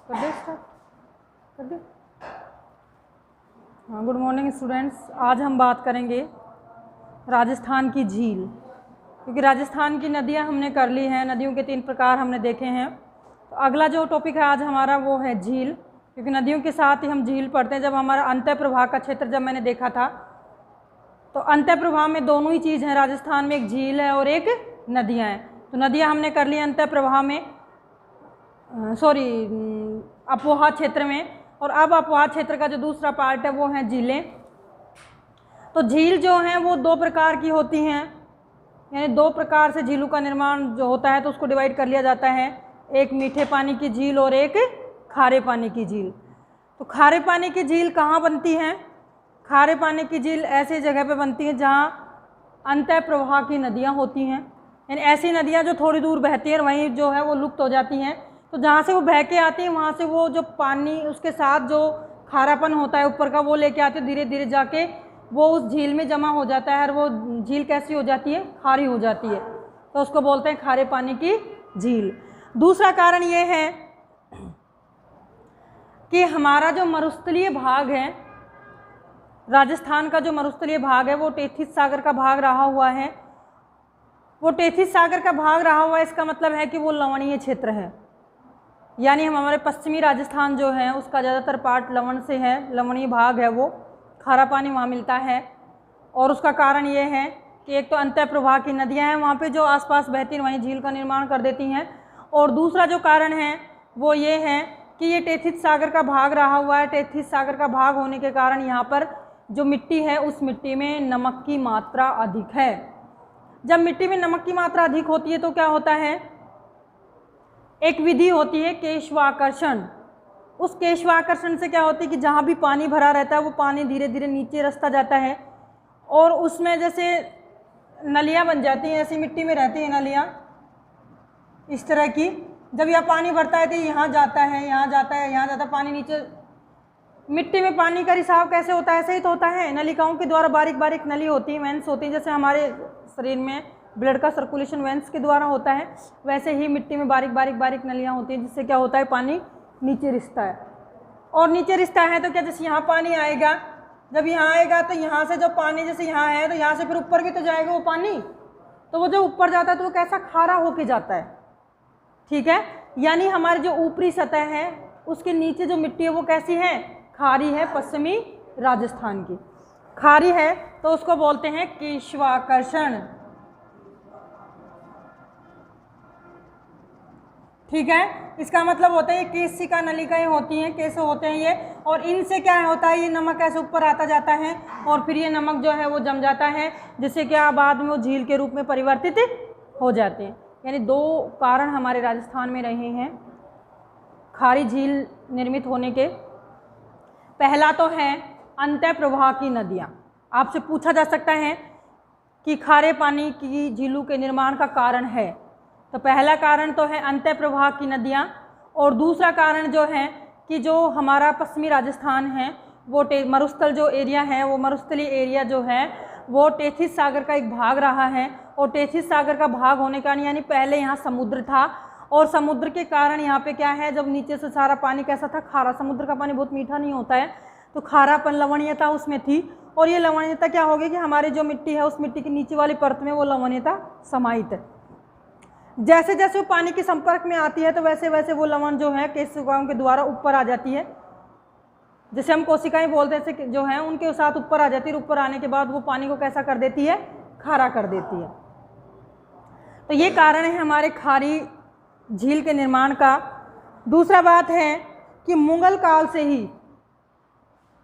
कर they start कर दे। हाँ, गुड मॉर्निंग स्टूडेंट्स। आज हम बात करेंगे राजस्थान की झील, क्योंकि राजस्थान की नदियाँ हमने कर ली हैं, नदियों के 3 प्रकार हमने देखे हैं। तो अगला जो टॉपिक है आज हमारा वो है झील, क्योंकि नदियों के साथ ही हम झील पढ़ते हैं। जब हमारा अंतः प्रवाह का क्षेत्र जब मैंने देखा था तो अंतः प्रवाह में दोनों ही चीज़ हैं, राजस्थान में एक झील है और एक नदियाँ हैं। तो नदियाँ हमने कर ली अंतः प्रवाह में, अपवाह क्षेत्र में, और अब अपवाह क्षेत्र का जो दूसरा पार्ट है वो है झीलें। तो झील जो हैं वो 2 प्रकार की होती हैं, यानी 2 प्रकार से झीलों का निर्माण जो होता है तो उसको डिवाइड कर लिया जाता है, एक मीठे पानी की झील और एक खारे पानी की झील। तो खारे पानी की झील कहाँ बनती हैं? खारे पानी की झील ऐसी जगह पे बनती है जहाँ अंतः प्रवाह की नदियाँ होती हैं, यानी ऐसी नदियाँ जो थोड़ी दूर बहती हैं वहीं जो है वो लुप्त हो जाती हैं। तो जहाँ से वो बह के आती है वहाँ से वो जो पानी उसके साथ जो खारापन होता है ऊपर का वो लेके आते, धीरे धीरे जाके वो उस झील में जमा हो जाता है और वो झील कैसी हो जाती है? खारी हो जाती है, तो उसको बोलते हैं खारे पानी की झील। दूसरा कारण ये है कि हमारा जो मरुस्थलीय भाग है, राजस्थान का जो मरुस्थलीय भाग है वो टेथिस सागर का भाग रहा हुआ है। वो टेथिस सागर का भाग रहा हुआ है, इसका मतलब है कि वो लवणीय क्षेत्र है, यानी हमारे पश्चिमी राजस्थान जो है उसका ज़्यादातर पार्ट लवण से है, लवणीय भाग है, वो खारा पानी वहाँ मिलता है। और उसका कारण ये है कि एक तो अंतः प्रवाह की नदियाँ हैं वहाँ पे जो आसपास बहती हैं वहीं झील का निर्माण कर देती हैं, और दूसरा जो कारण है वो ये है कि ये टेथिस सागर का भाग रहा हुआ है। टेथिस सागर का भाग होने के कारण यहाँ पर जो मिट्टी है उस मिट्टी में नमक की मात्रा अधिक है। जब मिट्टी में नमक की मात्रा अधिक होती है तो क्या होता है? एक विधि होती है केशवाकर्षण। उस केशवाकर्षण से क्या होती है कि जहाँ भी पानी भरा रहता है वो पानी धीरे धीरे नीचे रास्ता जाता है, और उसमें जैसे नलियाँ बन जाती हैं, ऐसी मिट्टी में रहती हैं नलियाँ इस तरह की। जब यह पानी भरता है तो यहाँ जाता है, यहाँ जाता है, यहाँ जाता है, पानी नीचे। मिट्टी में पानी का रिसाव कैसे होता है? ऐसे ही तो होता है, नलिकाओं के द्वारा बारीक बारीक नली होती है, वेंस होती हैं, जैसे हमारे शरीर में ब्लड का सर्कुलेशन वेंस के द्वारा होता है, वैसे ही मिट्टी में बारीक बारीक नलियाँ होती हैं, जिससे क्या होता है? पानी नीचे रिसता है। और नीचे रिसता है तो क्या, जैसे यहाँ पानी आएगा, जब यहाँ आएगा तो यहाँ से जो पानी जैसे यहाँ है तो यहाँ से फिर ऊपर भी तो जाएगा वो पानी, तो वो जो ऊपर जाता है तो वो कैसा? खारा होके जाता है, ठीक है। यानी हमारी जो ऊपरी सतह है उसके नीचे जो मिट्टी है वो कैसी है? खारी है, पश्चिमी राजस्थान की खारी है, तो उसको बोलते हैं केशवाकर्षण, ठीक है। इसका मतलब होता है ये केशिका नलिकाएं होती हैं, कैसे होते हैं ये, और इनसे क्या होता है? ये नमक ऐसे ऊपर आता जाता है और फिर ये नमक जो है वो जम जाता है, जिससे क्या बाद में वो झील के रूप में परिवर्तित हो जाते हैं। यानी 2 कारण हमारे राजस्थान में रहे हैं खारी झील निर्मित होने के। पहला तो है अंतः प्रवाह की नदियाँ। आपसे पूछा जा सकता है कि खारे पानी की झीलों के निर्माण का कारण है, तो पहला कारण तो है अंतः प्रवाह की नदियाँ, और दूसरा कारण जो है कि जो हमारा पश्चिमी राजस्थान है वो मरुस्थल जो एरिया है, वो मरुस्थलीय एरिया जो है वो टेथिस सागर का एक भाग रहा है, और टेथिस सागर का भाग होने का यानी पहले यहाँ समुद्र था, और समुद्र के कारण यहाँ पे क्या है, जब नीचे से सारा पानी कैसा था? खारा। समुद्र का पानी बहुत मीठा नहीं होता है, तो खारापन लवणीयता उसमें थी, और ये लवणीयता क्या होगी कि हमारी जो मिट्टी है उस मिट्टी की नीचे वाली परत में वो लवणीयता समाहित है। जैसे जैसे वो पानी के संपर्क में आती है तो वैसे वैसे वो लवण जो है कोशिकाओं के द्वारा ऊपर आ जाती है, जैसे हम कोशिकाएं बोलते हैं जो हैं उनके साथ ऊपर आ जाती है, ऊपर आने के बाद वो पानी को कैसा कर देती है? खारा कर देती है। तो ये कारण है हमारे खारी झील के निर्माण का। दूसरा बात है कि मुगल काल से ही,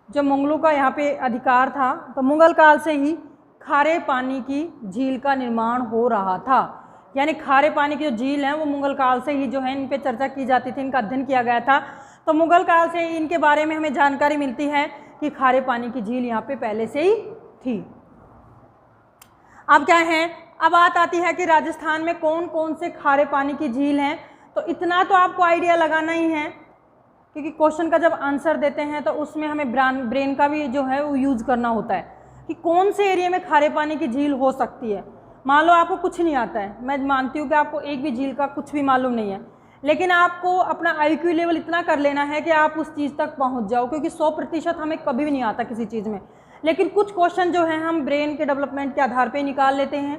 जब मुगलों का यहाँ पे अधिकार था तो मुगल काल से ही खारे पानी की झील का निर्माण हो रहा था, यानी खारे पानी की जो झील है वो मुगल काल से ही जो है इन पे चर्चा की जाती थी, इनका अध्ययन किया गया था। तो मुगल काल से ही इनके बारे में हमें जानकारी मिलती है कि खारे पानी की झील यहाँ पे पहले से ही थी। अब क्या है, अब बात आती है कि राजस्थान में कौन कौन से खारे पानी की झील हैं। तो इतना तो आपको आइडिया लगाना ही है, क्योंकि क्वेश्चन का जब आंसर देते हैं तो उसमें हमें ब्रेन का भी जो है वो यूज़ करना होता है कि कौन से एरिया में खारे पानी की झील हो सकती है। मान लो आपको कुछ नहीं आता है, मैं मानती हूँ कि आपको एक भी झील का कुछ भी मालूम नहीं है, लेकिन आपको अपना IQ लेवल इतना कर लेना है कि आप उस चीज़ तक पहुंच जाओ, क्योंकि 100% हमें कभी भी नहीं आता किसी चीज़ में। लेकिन कुछ क्वेश्चन जो है हम ब्रेन के डेवलपमेंट के आधार पे निकाल लेते हैं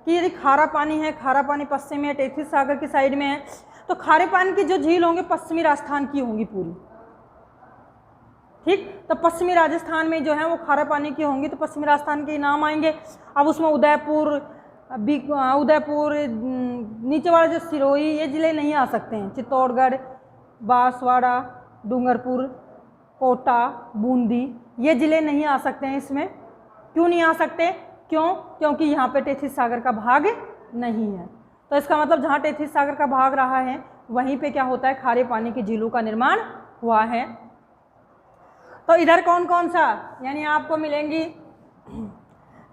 कि यदि खारा पानी है, खारा पानी पश्चिम में टेथिस सागर की साइड में है, तो खारे पानी की जो झील होंगे पश्चिमी राजस्थान की होंगी पूरी, ठीक। तो पश्चिमी राजस्थान में जो है वो खारा पानी की होंगी, तो पश्चिमी राजस्थान के नाम आएंगे। अब उसमें उदयपुर, नीचे वाला जो सिरोही, ये ज़िले नहीं आ सकते हैं। चित्तौड़गढ़, बांसवाड़ा, डूंगरपुर, कोटा, बूंदी, ये ज़िले नहीं आ सकते हैं इसमें। क्यों नहीं आ सकते? क्यों? क्योंकि यहाँ पे टेथिस सागर का भाग नहीं है। तो इसका मतलब जहाँ टेथिस सागर का भाग रहा है वहीं पे क्या होता है, खारे पानी की झीलों का निर्माण हुआ है। तो इधर कौन कौन सा, यानी आपको मिलेंगी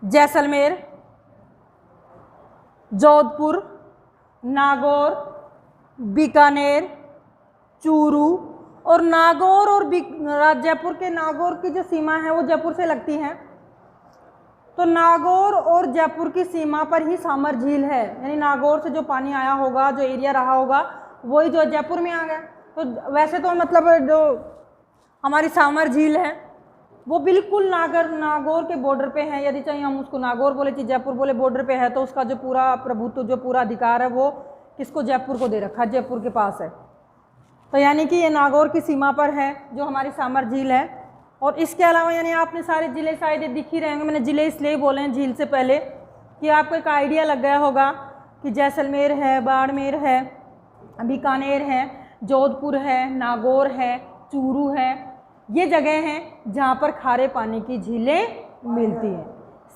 जैसलमेर, जोधपुर, नागौर, बीकानेर, चूरू, और नागौर और जयपुर के नागौर की जो सीमा है वो जयपुर से लगती है। तो नागौर और जयपुर की सीमा पर ही सामर झील है, यानी नागौर से जो पानी आया होगा, जो एरिया रहा होगा, वही जो जयपुर में आ गया। तो वैसे तो मतलब जो हमारी सामर झील है वो बिल्कुल नागौर के बॉर्डर पे है। यदि चाहे हम उसको नागौर बोले चाहे जयपुर बोले, बॉर्डर पे है, तो उसका जो पूरा प्रभुत्व, जो पूरा अधिकार है वो किसको, जयपुर को दे रखा है, जयपुर के पास है। तो यानी कि ये नागौर की सीमा पर है जो हमारी सामर झील है। और इसके अलावा यानी आपने सारे ज़िले शायद दिख ही रहेंगे, मैंने ज़िले इसलिए बोले हैं झील से पहले कि आपको एक आइडिया लग गया होगा कि जैसलमेर है, बाड़मेर है, बीकानेर है, जोधपुर है, नागौर है, चूरू है, ये जगह हैं जहाँ पर खारे पानी की झीलें मिलती हैं।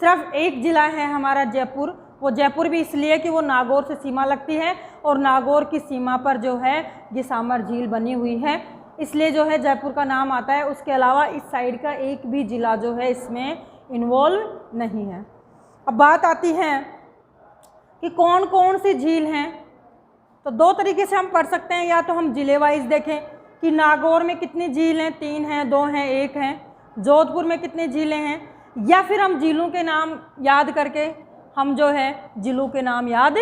सिर्फ एक ज़िला है हमारा जयपुर, वो जयपुर भी इसलिए कि वो नागौर से सीमा लगती है और नागौर की सीमा पर जो है ये सामर झील बनी हुई है, इसलिए जो है जयपुर का नाम आता है। उसके अलावा इस साइड का एक भी ज़िला जो है इसमें इन्वॉल्व नहीं है। अब बात आती है कि कौन कौन सी झील हैं, तो दो तरीके से हम पढ़ सकते हैं। या तो हम ज़िले वाइज देखें कि नागौर में कितनी झील हैं, 3 हैं, 2 हैं, 1 हैं, जोधपुर में कितनी झीलें हैं, या फिर हम झीलों के नाम याद करके हम जो है ज़िलों के नाम याद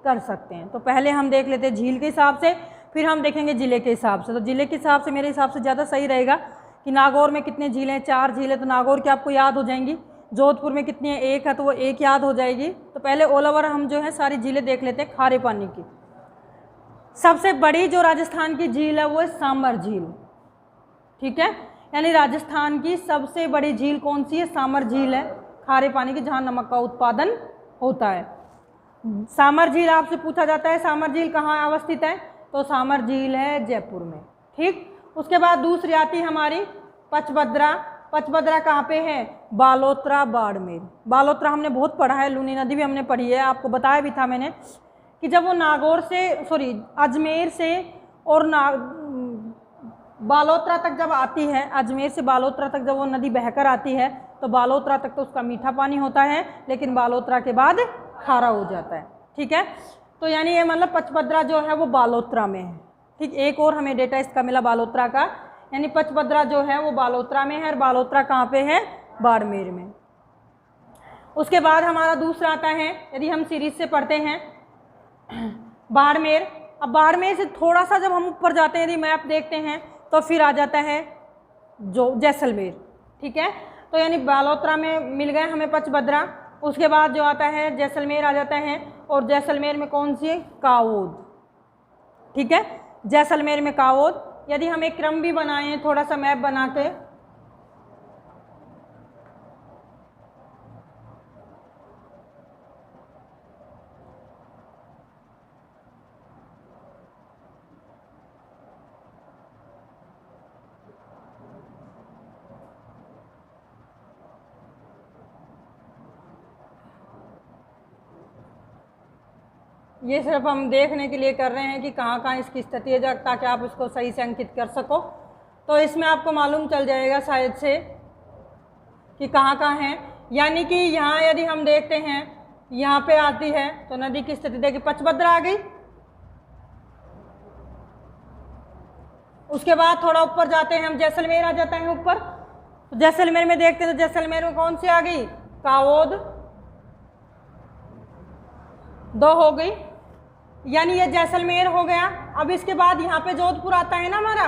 कर सकते हैं। तो पहले हम देख लेते हैं झील के हिसाब से, फिर हम देखेंगे ज़िले के हिसाब से। तो ज़िले के हिसाब से मेरे हिसाब से ज़्यादा सही रहेगा कि नागौर में कितने झीलें, 4 झीलें, तो नागौर की आपको याद हो जाएंगी। जोधपुर में कितनी है, 1 है, तो वो 1 याद हो जाएगी। तो पहले ऑल ओवर हम जो है सारी झीलें देख लेते हैं खारे पानी की। सबसे बड़ी जो राजस्थान की झील है वो है सामर झील, ठीक है। यानी राजस्थान की सबसे बड़ी झील कौन सी है, सामर झील है, खारे पानी की, जहाँ नमक का उत्पादन होता है। सामर झील आपसे पूछा जाता है सामर झील कहाँ अवस्थित है, तो सामर झील है जयपुर में, ठीक। उसके बाद दूसरी आती हमारी पचभद्रा। पचभद्रा कहाँ पे है, बालोतरा, बाड़मेर। बालोतरा हमने बहुत पढ़ा है, लूनी नदी भी हमने पढ़ी है, आपको बताया भी था मैंने कि जब वो नागौर से अजमेर से और बालोतरा तक जब आती है, अजमेर से बालोतरा तक जब वो नदी बहकर आती है, तो बालोतरा तक तो उसका मीठा पानी होता है, लेकिन बालोतरा के बाद खारा हो जाता है, ठीक है। तो यानी ये मतलब पचभद्रा जो है वो बालोतरा में है, ठीक। एक और हमें डेटा इसका मिला बालोतरा का, यानी पचभद्रा जो है वो बालोतरा में है, और बालोतरा कहाँ पे है, बाड़मेर में। उसके बाद हमारा दूसरा आता है, यदि हम सीरीज से पढ़ते हैं, बाड़मेर। अब बाड़मेर से थोड़ा सा जब हम ऊपर जाते हैं, यदि मैप देखते हैं, तो फिर आ जाता है जो जैसलमेर, ठीक है। तो यानी बालोतरा में मिल गए हमें पचभद्रा, उसके बाद जो आता है जैसलमेर आ जाता है, और जैसलमेर में कौन सी है, कावोद, ठीक है। जैसलमेर में कावोद। यदि हम एक क्रम भी बनाएं थोड़ा सा मैप बना के, ये सिर्फ हम देखने के लिए कर रहे हैं कि कहाँ कहाँ इसकी स्थिति है, ताकि आप इसको सही से अंकित कर सको। तो इसमें आपको मालूम चल जाएगा शायद से कि कहाँ कहाँ है। यानी कि यहाँ यदि हम देखते हैं, यहाँ पे आती है तो नदी की स्थिति देखिए, पचभद्रा आ गई। उसके बाद थोड़ा ऊपर जाते हैं हम, जैसलमेर आ जाता है ऊपर। तो जैसलमेर में देखते हैं, तो जैसलमेर में कौन सी आ गई, कावोद, 2 हो गई। यानी ये जैसलमेर हो गया। अब इसके बाद यहाँ पे जोधपुर आता है ना हमारा,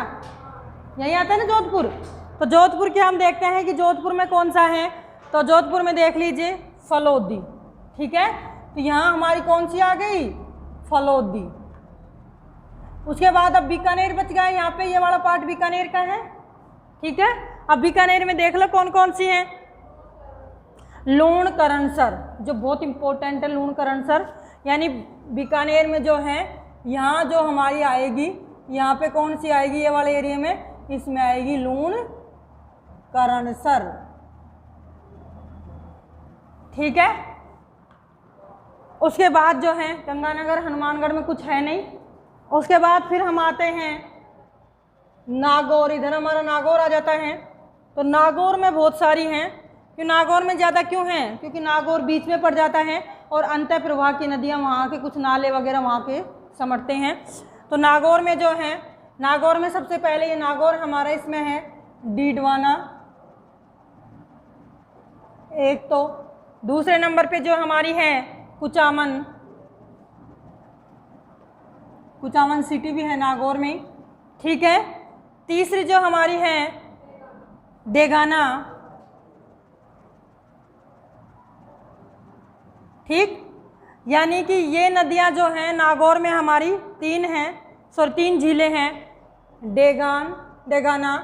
यही आता है ना जोधपुर। तो जोधपुर के हम देखते हैं कि जोधपुर में कौन सा है, तो जोधपुर में देख लीजिए फलोदी, ठीक है। तो यहाँ हमारी कौन सी आ गई, फलोदी। उसके बाद अब बीकानेर बच गया यहाँ पे, ये वाला पार्ट बीकानेर का है, ठीक है। अब बीकानेर में देख लो कौन कौन सी है, लूणकरणसर, जो बहुत इंपॉर्टेंट है लूणकरणसर, यानी बीकानेर में जो है यहाँ जो हमारी आएगी, यहाँ पे कौन सी आएगी, ये वाले एरिया में, इसमें आएगी लूणकरणसर, ठीक है। उसके बाद जो है गंगानगर, हनुमानगढ़ में कुछ है नहीं। उसके बाद फिर हम आते हैं नागौर, इधर हमारा नागौर आ जाता है। तो नागौर में बहुत सारी हैं, कि नागौर में ज़्यादा क्यों हैं, क्योंकि नागौर बीच में पड़ जाता है और अंतः प्रवाह की नदियाँ वहाँ के कुछ नाले वगैरह वहाँ के समटते हैं। तो नागौर में जो है, नागौर में सबसे पहले ये नागौर हमारा इसमें है डीडवाना एक, तो दूसरे नंबर पे जो हमारी है कुचामन, कुचामन सिटी भी है नागौर में, ठीक है। तीसरी जो हमारी है डेगाना, ठीक, यानी कि ये नदियां जो हैं नागौर में हमारी तीन हैं, सॉरी 3 झीलें हैं, डेगाना,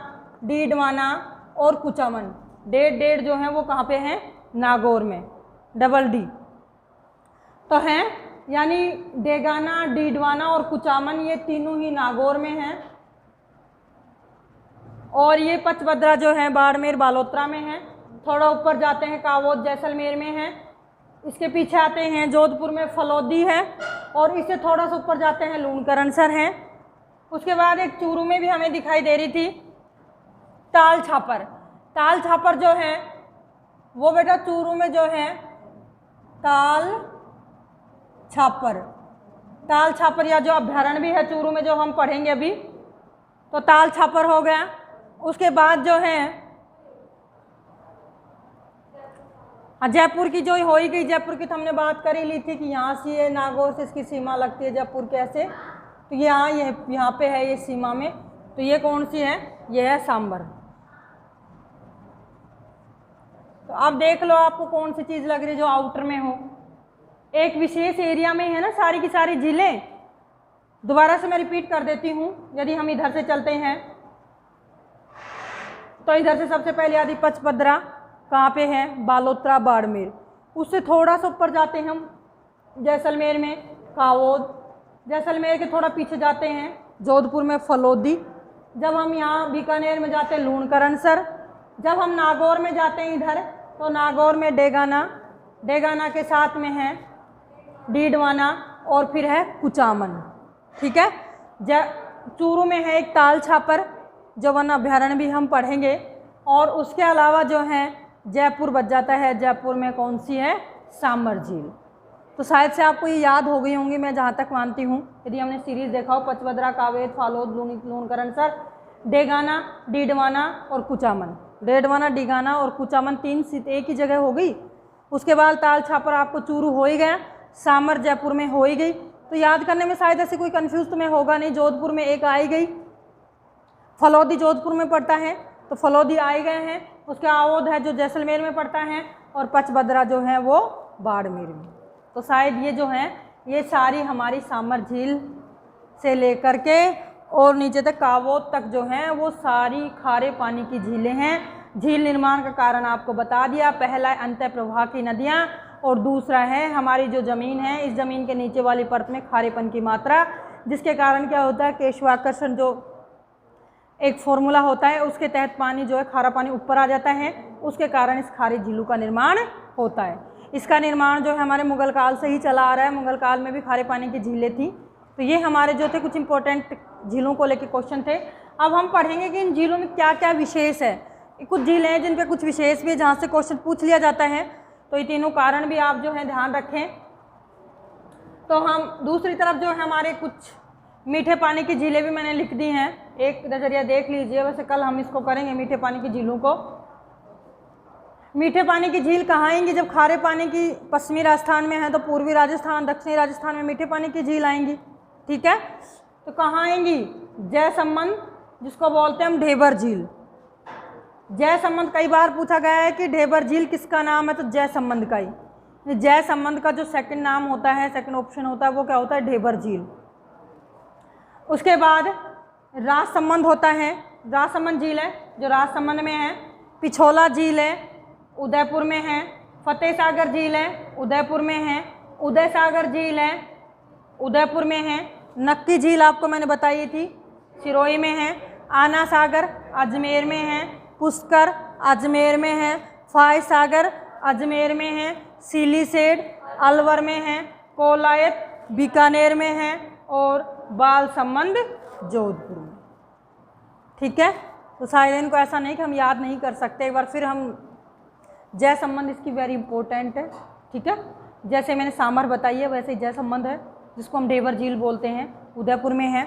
डीडवाना और कुचामन। डेढ़ जो है वो कहाँ पे हैं, नागौर में, डबल डी तो हैं, यानी डेगाना, डीडवाना और कुचामन ये तीनों ही नागौर में हैं। और ये पचभद्रा जो है बाड़मेर बालोतरा में है। थोड़ा ऊपर जाते हैं कावोद जैसलमेर में है। इसके पीछे आते हैं जोधपुर में फलोदी है, और इससे थोड़ा सा ऊपर जाते हैं लूणकरणसर है। उसके बाद एक चूरू में भी हमें दिखाई दे रही थी ताल छापर। ताल छापर जो है वो बेटा चूरू में जो है ताल छापर या जो अभ्यारण्य भी है चूरू में, जो हम पढ़ेंगे अभी, तो ताल छापर हो गया। उसके बाद जो है जयपुर की जो हो ही गई, जयपुर की तो हमने बात कर ही ली थी कि यहाँ से नागौर से इसकी सीमा लगती है जयपुर कैसे, तो ये यहाँ पे है ये सीमा में। तो ये कौन सी है, ये है सांबर। तो अब देख लो आपको कौन सी चीज़ लग रही है जो आउटर में हो, एक विशेष एरिया में है ना सारी की सारी झीलें। दोबारा से मैं रिपीट कर देती हूँ। यदि हम इधर से चलते हैं तो इधर से सबसे पहले आदि पचभद्रा कहाँ पे है, बालोतरा बाड़मेर। उससे थोड़ा सा ऊपर जाते हैं हम जैसलमेर में कावोद, जैसलमेर के थोड़ा पीछे जाते हैं जोधपुर में फलोदी। जब हम यहाँ बीकानेर में जाते हैं लूणकरणसर। जब हम नागौर में जाते हैं इधर, तो नागौर में डेगाना के साथ में है डीडवाना और फिर है कुचामन, ठीक है। चूरू में है एक ताल छापर जो वन अभ्यारण्य भी हम पढ़ेंगे। और उसके अलावा जो है जयपुर बच जाता है, जयपुर में कौन सी है, सांबर झील। तो शायद से आपको ये याद हो गई होंगी, मैं जहाँ तक मानती हूँ, यदि हमने सीरीज़ देखा हो, पचभद्रा, कावेद, फालोद, लूणकरणसर, डेगाना, डीडवाना और कुचामन। डेडवाना, डीगाना और कुचामन 3 एक ही जगह हो गई। उसके बाद ताल छापर आपको चूरू हो ही गया, सांबर जयपुर में हो ही गई। तो याद करने में शायद ऐसे कोई कन्फ्यूज तुम्हें होगा नहीं। जोधपुर में एक आई गई, फलोदी जोधपुर में पड़ता है तो फलोदी आए गए हैं। उसके आवोद है जो जैसलमेर में पड़ता है, और पचभद्रा जो है वो बाड़मेर में। तो शायद ये जो है ये सारी हमारी सांबर झील से लेकर के और नीचे तक कावोद तक जो है वो सारी खारे पानी की झीलें हैं। झील निर्माण का कारण आपको बता दिया। पहला है अंतः प्रवाह की नदियाँ, और दूसरा है हमारी जो ज़मीन है, इस ज़मीन के नीचे वाली परत में खारेपन की मात्रा, जिसके कारण क्या होता है, केशवाकर्षण जो एक फॉर्मूला होता है उसके तहत पानी जो है खारा पानी ऊपर आ जाता है, उसके कारण इस खारी झीलों का निर्माण होता है। इसका निर्माण जो है हमारे मुगल काल से ही चला आ रहा है। मुगल काल में भी खारे पानी की झीलें थी। तो ये हमारे जो थे कुछ इंपॉर्टेंट झीलों को लेकर क्वेश्चन थे। अब हम पढ़ेंगे कि इन झीलों में क्या क्या विशेष है। कुछ झीलें हैं जिन पे कुछ विशेष भी है जहाँ से क्वेश्चन पूछ लिया जाता है। तो ये तीनों कारण भी आप जो है ध्यान रखें। तो हम दूसरी तरफ जो है हमारे कुछ मीठे पानी की झीलें भी मैंने लिख दी हैं, एक नज़रिया देख लीजिए। वैसे कल हम इसको करेंगे मीठे पानी की झीलों को। मीठे पानी की झील कहाँ आएंगी? जब खारे पानी की पश्चिमी राजस्थान में है तो पूर्वी राजस्थान, दक्षिणी राजस्थान में मीठे पानी की झील आएंगी। ठीक है, तो कहाँ आएंगी? जयसंबंध, जिसको बोलते हैं हम ढेबर झील। जयसंबंध कई बार पूछा गया है कि ढेबर झील किसका नाम है, तो जयसंबंध का ही। जयसंबंध का जो सेकंड नाम होता है, सेकंड ऑप्शन होता है, वो क्या होता है? ढेबर झील। उसके बाद राजसंबंध होता है, राजसंबंध झील है जो राजसंबंध में है। पिछोला झील है, उदयपुर में है। फतेह सागर झील है, उदयपुर में है। उदय सागर झील है, उदयपुर में है। नक्की झील आपको मैंने बताई थी, सिरोही में है। आना सागर अजमेर में है। पुष्कर अजमेर में है। फाय सागर अजमेर में है। सिलीसेड अलवर में है। कोलायत बीकानेर में है और बालसमंद जोधपुर में। ठीक है, तो शायद इनको ऐसा नहीं कि हम याद नहीं कर सकते। एक बार फिर हम जयसंबंध इसकी वेरी इंपॉर्टेंट है। ठीक है, जैसे मैंने सामर बताई है वैसे जयसंबंध है, जिसको हम ढेबर झील बोलते हैं, उदयपुर में है।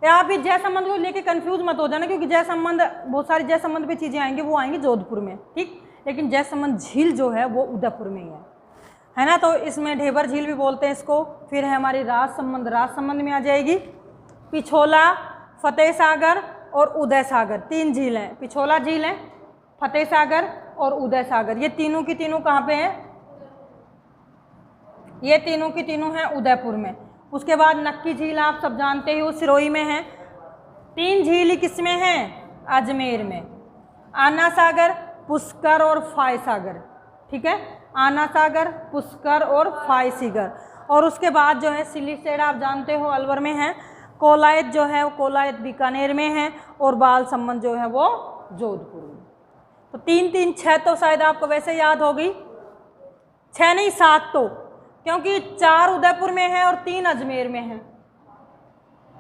आप भी जयसंबंध को लेके कंफ्यूज मत हो जाना, क्योंकि जयसंबंध बहुत सारी जयसंबंध पे चीज़ें आएंगी, वो आएंगी जोधपुर में। ठीक, लेकिन जयसंबंध झील जो है वो उदयपुर में ही है ना। तो इसमें ढेबर झील भी बोलते हैं इसको। फिर है हमारी राजसंबंध, राजसंबंध में आ जाएगी पिछोला, फतेह सागर और उदय सागर। 3 झील हैं, पिछोला झील है, फतेह सागर और उदय सागर। ये तीनों की तीनों कहाँ पे हैं? ये तीनों की तीनों हैं उदयपुर में। उसके बाद नक्की झील आप सब जानते हो, सिरोही में है। 3 झील किस में हैं? अजमेर में। आना सागर, पुष्कर और फाय सागर। ठीक है, आना सागर, पुष्कर और फाय सागर। और उसके बाद जो है सिलीसेड आप जानते हो अलवर में है। कोलायत जो है वो कोलायत बीकानेर में है और बालसमंद जो है वो जोधपुर में। तो 3 3 6 तो शायद आपको वैसे याद होगी, 6 नहीं 7 तो, क्योंकि 4 उदयपुर में है और 3 अजमेर में है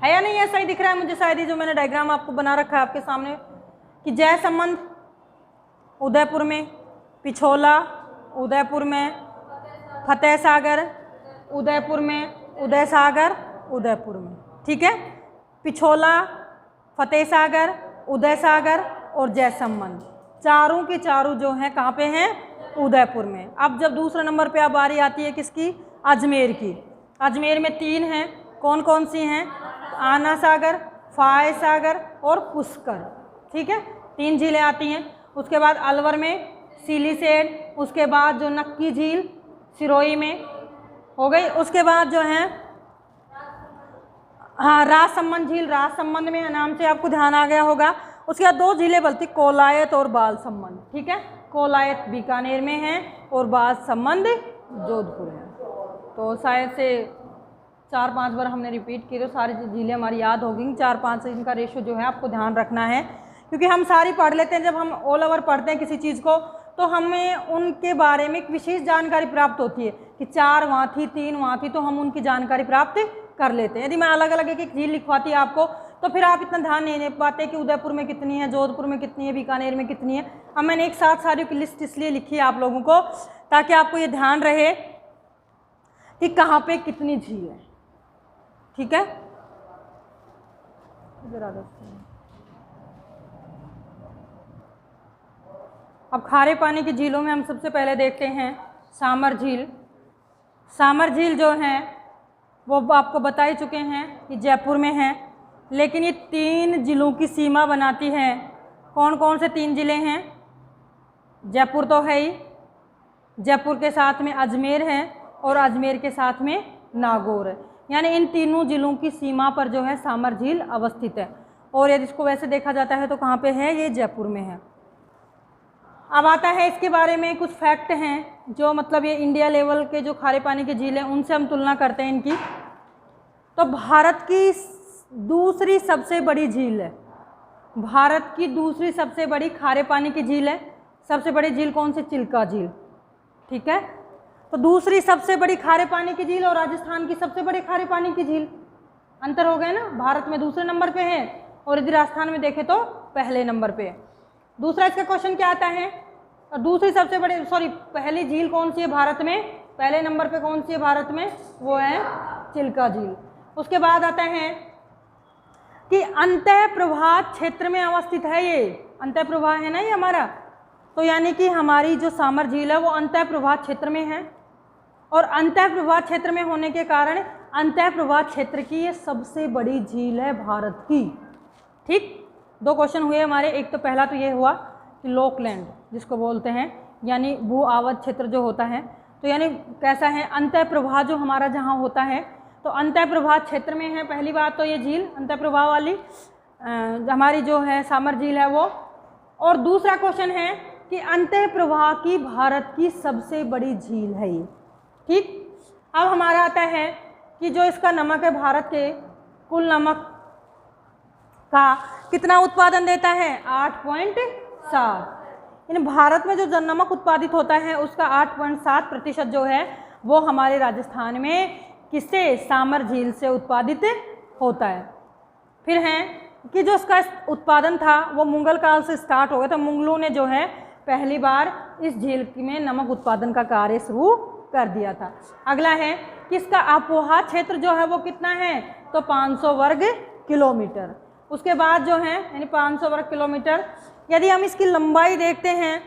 या नहीं? ऐसा ही दिख रहा है मुझे शायद, ही जो मैंने डायग्राम आपको बना रखा है आपके सामने, कि जयसंबंध उदयपुर में, पिछोला उदयपुर में, फतेह सागर उदयपुर में, उदय सागर उदयपुर में। ठीक है, पिछोला, फतेह सागर, उदय सागर और जयसंबंध, चारों के चारों जो हैं कहाँ पे हैं? उदयपुर में। अब जब दूसरे नंबर पे अब बारी आती है किसकी? अजमेर की। अजमेर में 3 हैं, कौन कौन सी हैं? आना सागर, फाय सागर और पुष्कर। ठीक है, 3 झीलें आती हैं। उसके बाद अलवर में सिलीसेड, उसके बाद जो नक्की झील सिरोही में हो गई। उसके बाद जो है हाँ राजसंबंध झील, राजसंबंध में नाम से आपको ध्यान आ गया होगा। उसके बाद 2 झीलें बलती, कोलायत और बालसमंद। ठीक है, कोलायत बीकानेर में है और बालसमंद जोधपुर में। तो शायद से 4-5 बार हमने रिपीट की तो सारी झीलें हमारी याद होगी। 4-5 से इनका रेशो जो है आपको ध्यान रखना है, क्योंकि हम सारी पढ़ लेते हैं। जब हम ऑल ओवर पढ़ते हैं किसी चीज़ को तो हमें उनके बारे में एक विशेष जानकारी प्राप्त होती है कि 4 वहाँ थी, 3 वहाँ थी, तो हम उनकी जानकारी प्राप्त कर लेते हैं। यदि मैं अलग अलग एक झील लिखवाती आपको तो फिर आप इतना ध्यान नहीं दे पाते कि उदयपुर में कितनी है, जोधपुर में कितनी है, बीकानेर में कितनी है। अब मैंने एक साथ सारी की लिस्ट इसलिए लिखी है आप लोगों को, ताकि आपको ये ध्यान रहे कि कहाँ पे कितनी झील है। ठीक है, अब खारे पानी की झीलों में हम सबसे पहले देखते हैं सामर झील। सामर झील जो है वो आपको बता ही चुके हैं कि जयपुर में है, लेकिन ये 3 जिलों की सीमा बनाती है। कौन कौन से 3 ज़िले हैं? जयपुर तो है ही, जयपुर के साथ में अजमेर है और अजमेर के साथ में नागौर है। यानी इन तीनों ज़िलों की सीमा पर जो है सामर झील अवस्थित है। और यदि इसको वैसे देखा जाता है तो कहाँ पे है? ये जयपुर में है। अब आता है इसके बारे में कुछ फैक्ट हैं जो मतलब ये इंडिया लेवल के जो खारे पानी की झील हैं उनसे हम तुलना करते हैं इनकी। तो भारत की दूसरी सबसे बड़ी झील है, भारत की दूसरी सबसे बड़ी खारे पानी की झील है। सबसे बड़ी झील कौन सी? चिल्का झील। ठीक है, तो दूसरी सबसे बड़ी खारे पानी की झील और राजस्थान की सबसे बड़ी खारे पानी की झील, अंतर हो गया ना। भारत में दूसरे नंबर पे है और यदि राजस्थान में देखें तो पहले नंबर पे है। दूसरा इसका क्वेश्चन क्या आता है? और दूसरी सबसे बड़ी पहली झील कौन सी है भारत में? पहले नंबर पे कौन सी है भारत में? वो है चिल्का झील। उसके बाद आता है कि अंतः प्रवाह क्षेत्र में अवस्थित है। ये अंतः प्रवाह है ना, ये हमारा तो यानी कि हमारी जो सामर झील है वो अंतः प्रवाह क्षेत्र में है, और अंतः प्रवाह क्षेत्र में होने के कारण अंतः प्रवाह क्षेत्र की ये सबसे बड़ी झील है भारत की। ठीक, 2 क्वेश्चन हुए हमारे। एक तो पहला तो ये हुआ कि लोकलैंड जिसको बोलते हैं, यानी भू आवत क्षेत्र जो होता है, तो यानी कैसा है, अंतः प्रवाह जो हमारा जहाँ होता है तो अंतः प्रवाह क्षेत्र में है। पहली बात तो ये झील अंतः प्रवाह वाली हमारी जो है सामर झील है वो। और दूसरा क्वेश्चन है कि अंतः प्रवाह की भारत की सबसे बड़ी झील है ये। ठीक, अब हमारा आता है कि जो इसका नमक है, भारत के कुल नमक का कितना उत्पादन देता है, 8.7। यानी भारत में जो नमक उत्पादित होता है उसका 8.7% जो है वो हमारे राजस्थान में किससे, सामर झील से उत्पादित होता है। फिर है कि जो इसका उत्पादन था वो मुगल काल से स्टार्ट हो गया था। मुगलों ने जो है पहली बार इस झील में नमक उत्पादन का कार्य शुरू कर दिया था। अगला है कि इसका आबोहा क्षेत्र जो है वो कितना है, तो 500 वर्ग किलोमीटर। उसके बाद जो है यानी 500 वर्ग किलोमीटर। यदि हम इसकी लंबाई देखते हैं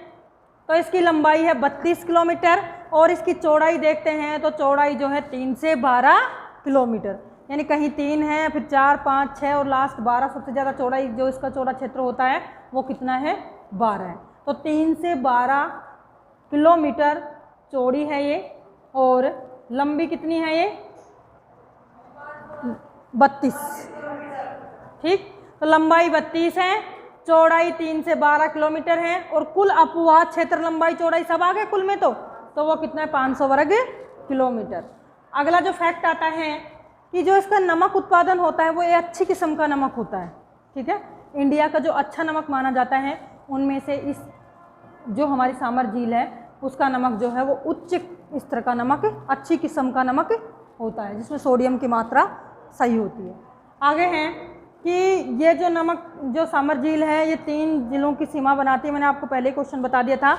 तो इसकी लंबाई है 32 किलोमीटर, और इसकी चौड़ाई देखते हैं तो चौड़ाई जो है 3 से 12 किलोमीटर। यानी कहीं 3 है, फिर 4, 5, 6 और लास्ट 12। सबसे ज़्यादा चौड़ाई जो इसका चौड़ा क्षेत्र होता है वो कितना है, 12 है। तो 3 से 12 किलोमीटर चौड़ी है ये, और लंबी कितनी है ये, 32। ठीक, तो लंबाई 32 है, चौड़ाई 3 से 12 किलोमीटर है, और कुल अपवाद क्षेत्र लंबाई चौड़ाई सब आ गए कुल में, तो वो कितना है, 500 वर्ग किलोमीटर। अगला जो फैक्ट आता है कि जो इसका नमक उत्पादन होता है वो एक अच्छी किस्म का नमक होता है। ठीक है, इंडिया का जो अच्छा नमक माना जाता है उनमें से इस जो हमारी सामर झील है उसका नमक जो है वो उच्च स्तर का नमक, अच्छी किस्म का नमक होता है, जिसमें सोडियम की मात्रा सही होती है। आगे हैं कि ये जो नमक जो सामर झील है ये 3 जिलों की सीमा बनाती है। मैंने आपको पहले क्वेश्चन बता दिया था।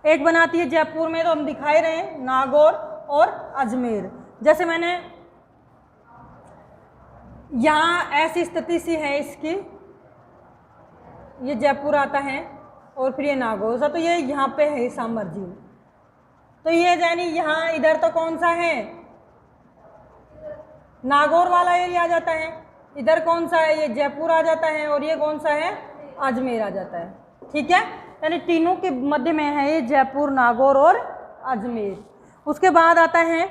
एक बनाती है जयपुर में, तो हम दिखाई रहे हैं, नागौर और अजमेर। जैसे मैंने यहाँ ऐसी स्थिति सी है इसकी, ये जयपुर आता है और फिर ये नागौर सा, तो ये यहाँ पे है सामर झील। तो ये यानी यहाँ इधर तो कौन सा है, नागौर वाला एरिया आ जाता है, इधर कौन सा है, ये जयपुर आ जाता है, और ये कौन सा है, अजमेर आ जाता है। ठीक है, यानी तीनों के मध्य में है ये जयपुर, नागौर और अजमेर। उसके बाद आता है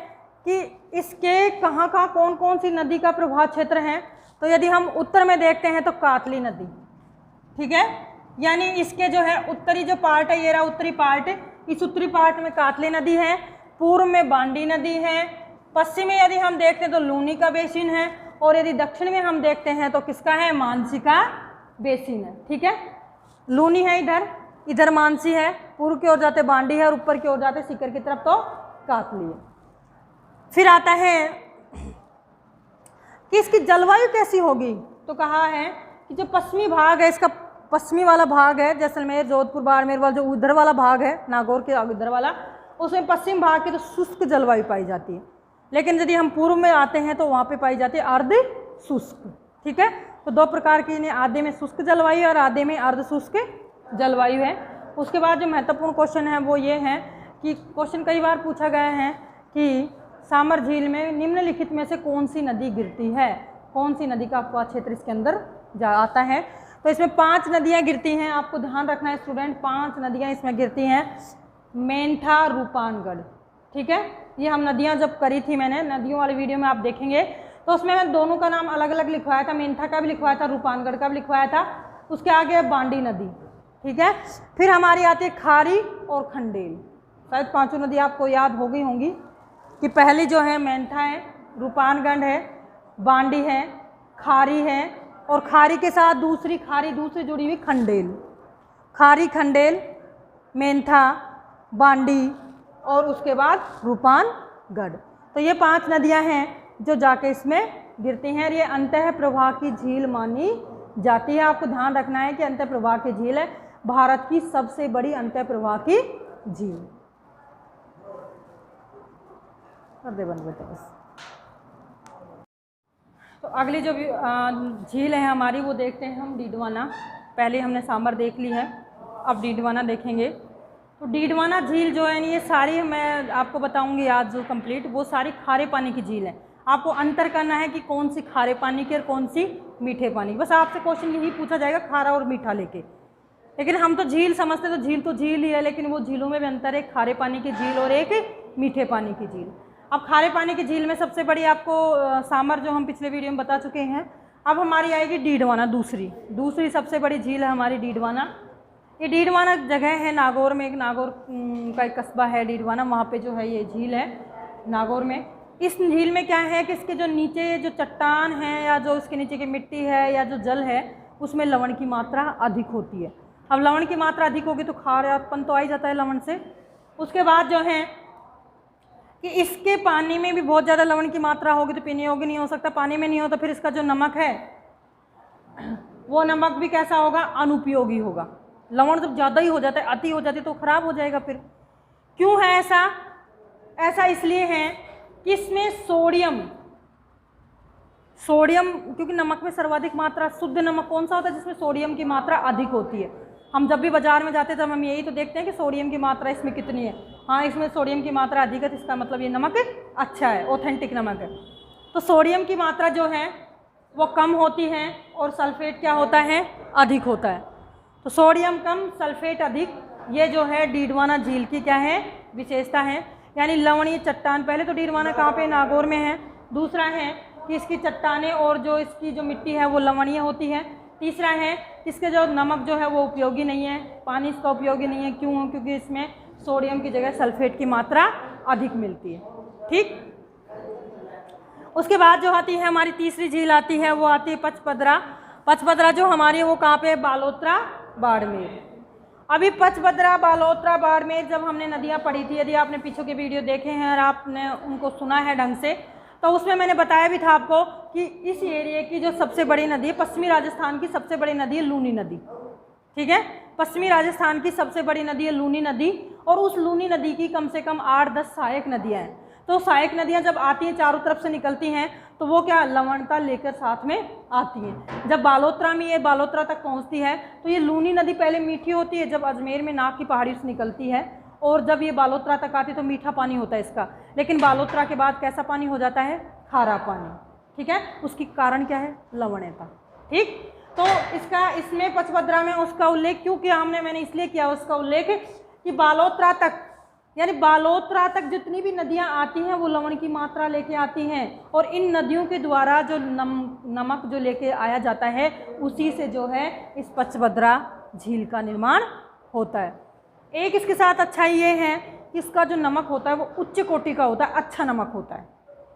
कि इसके कहाँ कहाँ कौन कौन सी नदी का प्रवाह क्षेत्र है। तो यदि हम उत्तर में देखते हैं तो कातली नदी। ठीक है, यानी इसके जो है उत्तरी जो पार्ट है, ये रहा उत्तरी पार्ट, इस उत्तरी पार्ट में कातली नदी है, पूर्व में बांडी नदी है, पश्चिम में यदि हम देखते हैं तो लूनी का बेसिन है, और यदि दक्षिण में हम देखते हैं तो किसका है, मानसी का बेसिन है। ठीक है, लूनी है इधर, इधर मानसी है, पूर्व की ओर जाते बांडी है और ऊपर की ओर जाते सीकर की तरफ तो कातली है। फिर आता है कि इसकी जलवायु कैसी होगी, तो कहा है कि जो पश्चिमी भाग है, इसका पश्चिमी वाला भाग है, जैसलमेर, जोधपुर, बाड़मेर वाला जो उधर वाला भाग है, नागौर के उधर वाला, उसमें पश्चिम भाग की तो शुष्क जलवायु पाई जाती है। लेकिन यदि हम पूर्व में आते हैं तो वहाँ पे पाई जाती है अर्ध शुष्क। ठीक है, तो 2 प्रकार की, आधे में शुष्क जलवायु और आधे में अर्ध शुष्क जलवायु है। उसके बाद जो महत्वपूर्ण क्वेश्चन है वो ये है कि क्वेश्चन कई बार पूछा गया है कि सामर झील में निम्नलिखित में से कौन सी नदी गिरती है, कौन सी नदी का अपवाद क्षेत्र इसके अंदर आता है। तो इसमें 5 नदियाँ गिरती हैं, आपको ध्यान रखना है स्टूडेंट, 5 नदियाँ इसमें गिरती हैं। मेंढा, रूपानगढ़। ठीक है, ये हम नदियाँ जब करी थी मैंने, नदियों वाले वीडियो में आप देखेंगे तो उसमें मैं दोनों का नाम अलग अलग लिखवाया था, मेंढा का भी लिखवाया था, रूपानगढ़ का भी लिखवाया था। उसके आगे है बांडी नदी। ठीक है, फिर हमारी आती है खारी और खंडेल। शायद 5 नदी आपको याद हो गई होंगी कि पहली जो है मेंढा है, रूपानगढ़ है, बांडी है, खारी है, और खारी के साथ दूसरी खारी दूसरी जुड़ी हुई खंडेल। खारी, खंडेल, मेंढा, बांडी और उसके बाद रूपानगढ़। तो ये 5 नदियां हैं जो जाके इसमें गिरती हैं। ये अंतः प्रवाह की झील मानी जाती है। आपको ध्यान रखना है कि अंतः प्रवाह की झील है भारत की सबसे बड़ी अंतः प्रवाह की झील। कर दे बंद बेटा बस। तो अगली जो झील है हमारी वो देखते हैं हम डीडवाना। पहले हमने सामर देख ली है, अब डीडवाना देखेंगे। तो डीडवाना झील जो है ये सारी मैं आपको बताऊंगी आज जो कंप्लीट, वो सारी खारे पानी की झील है। आपको अंतर करना है कि कौन सी खारे पानी की और कौन सी मीठे पानी की। बस आपसे क्वेश्चन यही पूछा जाएगा खारा और मीठा लेके, लेकिन हम तो झील समझते तो झील ही है, लेकिन वो झीलों में भी अंतर है, खारे पानी की झील और एक मीठे पानी की झील। अब खारे पानी की झील में सबसे बड़ी आपको सामर जो हम पिछले वीडियो में बता चुके हैं। अब हमारी आएगी डीडवाना, दूसरी सबसे बड़ी झील है हमारी डीडवाना। ये डीडवाना जगह है नागौर में, एक नागौर का एक कस्बा है डीडवाना, वहाँ पे जो है ये झील है नागौर में। इस झील में क्या है कि इसके जो नीचे जो चट्टान है या जो इसके नीचे की मिट्टी है या जो जल है उसमें लवण की मात्रा अधिक होती है। अब लवण की मात्रा अधिक होगी तो खारापन तो आ ही जाता है लवण से। उसके बाद जो है कि इसके पानी में भी बहुत ज़्यादा लवण की मात्रा होगी तो पीने योग्य नहीं हो सकता, पानी में नहीं हो तो फिर इसका जो नमक है वो नमक भी कैसा होगा, अनुपयोगी होगा। लवण जब ज़्यादा ही हो जाता है, अति हो जाती है तो ख़राब हो जाएगा। फिर क्यों है ऐसा? ऐसा इसलिए है कि इसमें सोडियम क्योंकि नमक में सर्वाधिक मात्रा, शुद्ध नमक कौन सा होता है जिसमें सोडियम की मात्रा अधिक होती है। हम जब भी बाजार में जाते हैं तब हम यही तो देखते हैं कि सोडियम की मात्रा इसमें कितनी है। हाँ, इसमें सोडियम की मात्रा अधिक है तो इसका मतलब ये नमक अच्छा है, ऑथेंटिक नमक है। तो सोडियम की मात्रा जो है वो कम होती है और सल्फेट क्या होता है, अधिक होता है। तो सोडियम कम, सल्फेट अधिक, ये जो है डीडवाना झील की क्या है, विशेषता है। यानी लवणीय चट्टान, पहले तो डीडवाना कहाँ पे, नागौर में है। दूसरा है कि इसकी चट्टानें और जो इसकी जो मिट्टी है वो लवणीय होती है। तीसरा है इसके जो नमक जो है वो उपयोगी नहीं है, पानी इसका उपयोगी नहीं है। क्यों? क्योंकि इसमें सोडियम की जगह सल्फेट की मात्रा अधिक मिलती है। ठीक, उसके बाद जो आती है हमारी तीसरी झील आती है, वो आती है पचपदरा। पचपदरा जो हमारी है वो कहाँ पे, बालोतरा बाड़मेर। अभी पचपदरा, बालोतरा, बाड़मेर जब हमने नदियाँ पढ़ी थी, यदि आपने पीछे के वीडियो देखे हैं और आपने उनको सुना है ढंग से, तो उसमें मैंने बताया भी था आपको कि इस एरिया की जो सबसे बड़ी नदी है, पश्चिमी राजस्थान की सबसे बड़ी नदी है लूनी नदी। ठीक है, पश्चिमी राजस्थान की सबसे बड़ी नदी है लूनी नदी, और उस लूनी नदी की कम से कम 8-10 सहायक नदियाँ हैं। तो सहायक नदियाँ जब आती हैं, चारों तरफ से निकलती हैं, तो वो क्या लवणता लेकर साथ में आती हैं। जब बालोतरा में ये बालोतरा तक पहुँचती है तो ये लूनी नदी पहले मीठी होती है, जब अजमेर में नाग की पहाड़ी से निकलती है, और जब ये बालोतरा तक आती है तो मीठा पानी होता है इसका। लेकिन बालोतरा के बाद कैसा पानी हो जाता है, खारा पानी। ठीक है, उसकी कारण क्या है, लवणता। ठीक, तो इसका इसमें पचपदरा में उसका उल्लेख क्यों किया हमने, मैंने इसलिए किया उसका उल्लेख कि बालोतरा तक, यानी बालोतरा तक जितनी भी नदियां आती हैं वो लवण की मात्रा लेके आती हैं, और इन नदियों के द्वारा जो नमक जो लेके आया जाता है उसी से जो है इस पचपदरा झील का निर्माण होता है। एक इसके साथ अच्छाई ये है कि इसका जो नमक होता है वो उच्च कोटि का होता है, अच्छा नमक होता है।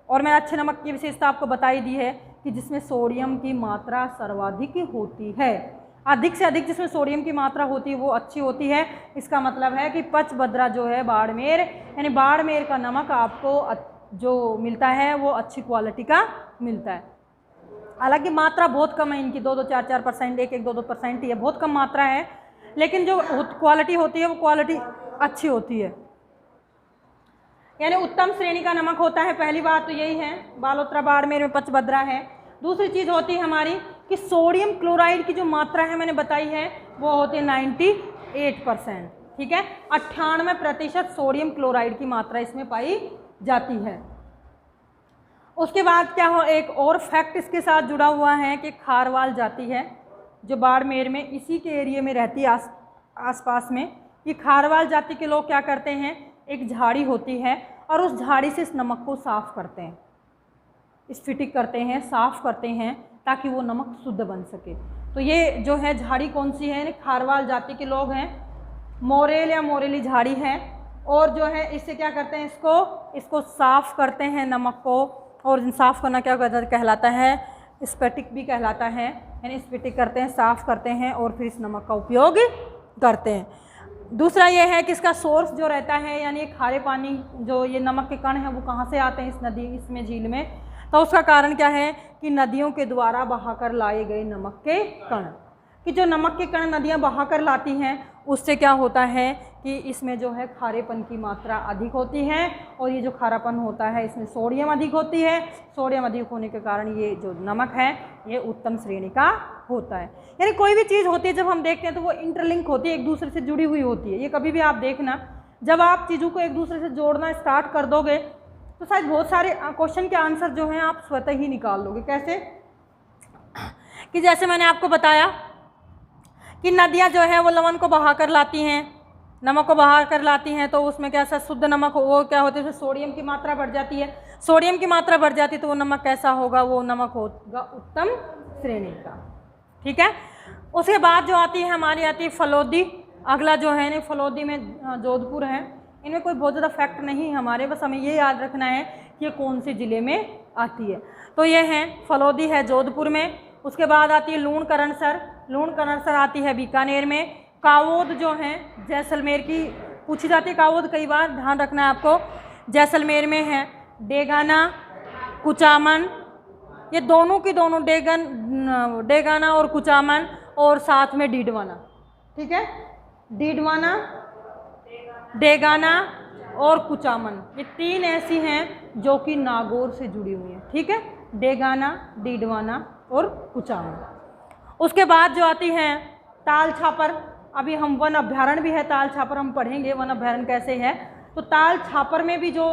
और मैंने अच्छे नमक की विशेषता आपको बताई दी है कि जिसमें सोडियम की मात्रा सर्वाधिक होती है, अधिक से अधिक जिसमें सोडियम की मात्रा होती है वो अच्छी होती है। इसका मतलब है कि पचपदरा जो है बाड़मेर, यानी बाड़मेर का नमक आपको जो मिलता है वो अच्छी क्वालिटी का मिलता है। हालांकि मात्रा बहुत कम है इनकी, 2-2, 4-4%, 1-1, 2-2% ही है, बहुत कम मात्रा है, लेकिन जो क्वालिटी होती है वो क्वालिटी अच्छी होती है, यानी उत्तम श्रेणी का नमक होता है। पहली बात तो यही है, बालोतरा बाड़मेर में पचपदरा है। दूसरी चीज़ होती है हमारी कि सोडियम क्लोराइड की जो मात्रा है मैंने बताई है वो होती है 98%। ठीक है, 98% सोडियम क्लोराइड की मात्रा इसमें पाई जाती है। उसके बाद क्या हो, एक और फैक्ट इसके साथ जुड़ा हुआ है कि खारवाल जाति है जो बाड़मेर में इसी के एरिया में रहती है आसपास में। ये खारवाल जाति के लोग क्या करते हैं, एक झाड़ी होती है और उस झाड़ी से इस नमक को साफ़ करते हैं, स्फटिक करते हैं, साफ़ करते हैं ताकि वो नमक शुद्ध बन सके। तो ये जो है झाड़ी कौन सी है, खारवाल जाति के लोग हैं, मोरेल या मोरेली झाड़ी है, और जो है इससे क्या करते हैं, इसको साफ़ करते हैं नमक को, और साफ़ करना क्या कहलाता है, स्फटिक भी कहलाता है, यानी स्फटिक करते हैं, साफ़ करते हैं और फिर इस नमक का उपयोग करते हैं। दूसरा ये है कि इसका सोर्स जो रहता है, यानी खारे पानी जो ये नमक के कण हैं वो कहाँ से आते हैं इस नदी, इसमें झील में, तो उसका कारण क्या है कि नदियों के द्वारा बहाकर लाए गए नमक के कण, कि जो नमक के कण नदियाँ बहाकर लाती हैं उससे क्या होता है कि इसमें जो है खारेपन की मात्रा अधिक होती है, और ये जो खारापन होता है इसमें सोडियम अधिक होती है। सोडियम अधिक होने के कारण ये जो नमक है ये उत्तम श्रेणी का होता है। यानी कोई भी चीज़ होती है जब हम देखते हैं तो वो इंटरलिंक होती है, एक दूसरे से जुड़ी हुई होती है। ये कभी भी आप देखना, जब आप चीज़ों को एक दूसरे से जोड़ना स्टार्ट कर दोगे तो शायद बहुत सारे क्वेश्चन के आंसर जो हैं आप स्वतः ही निकाल लोगे। कैसे कि जैसे मैंने आपको बताया कि नदियाँ जो हैं वो लवण को बहा कर लाती हैं, नमक को बहा कर लाती हैं, तो उसमें कैसा शुद्ध नमक वो क्या होता है, उसमें सोडियम की मात्रा बढ़ जाती है। सोडियम की मात्रा बढ़ जाती है तो वो नमक कैसा होगा, वो नमक होगा उत्तम श्रेणी का। ठीक है। उसके बाद जो आती है हमारी आती है फलोदी। अगला जो है ना फलोदी में जोधपुर है। इनमें कोई बहुत ज़्यादा फैक्ट नहीं है हमारे, बस हमें ये याद रखना है कि ये कौन से ज़िले में आती है। तो ये है फलोदी है जोधपुर में। उसके बाद आती है लूणकरणसर। लूणकरणसर आती है बीकानेर में। कावोद जो है जैसलमेर की पूछी जाती है, कावोद कई बार, ध्यान रखना है आपको, जैसलमेर में है। डेगाना, कुचामन, ये दोनों की दोनों डेगाना और कुचामन, और साथ में डीडवाना। ठीक है, डीडवाना, डेगाना और कुचामन, ये तीन ऐसी हैं जो कि नागौर से जुड़ी हुई हैं। ठीक है, डेगाना, डीडवाना और कुचामन। उसके बाद जो आती हैं ताल छापर। अभी हम वन अभ्यारण्य भी है ताल छापर, हम पढ़ेंगे वन अभ्यारण्य कैसे है। तो ताल छापर में भी जो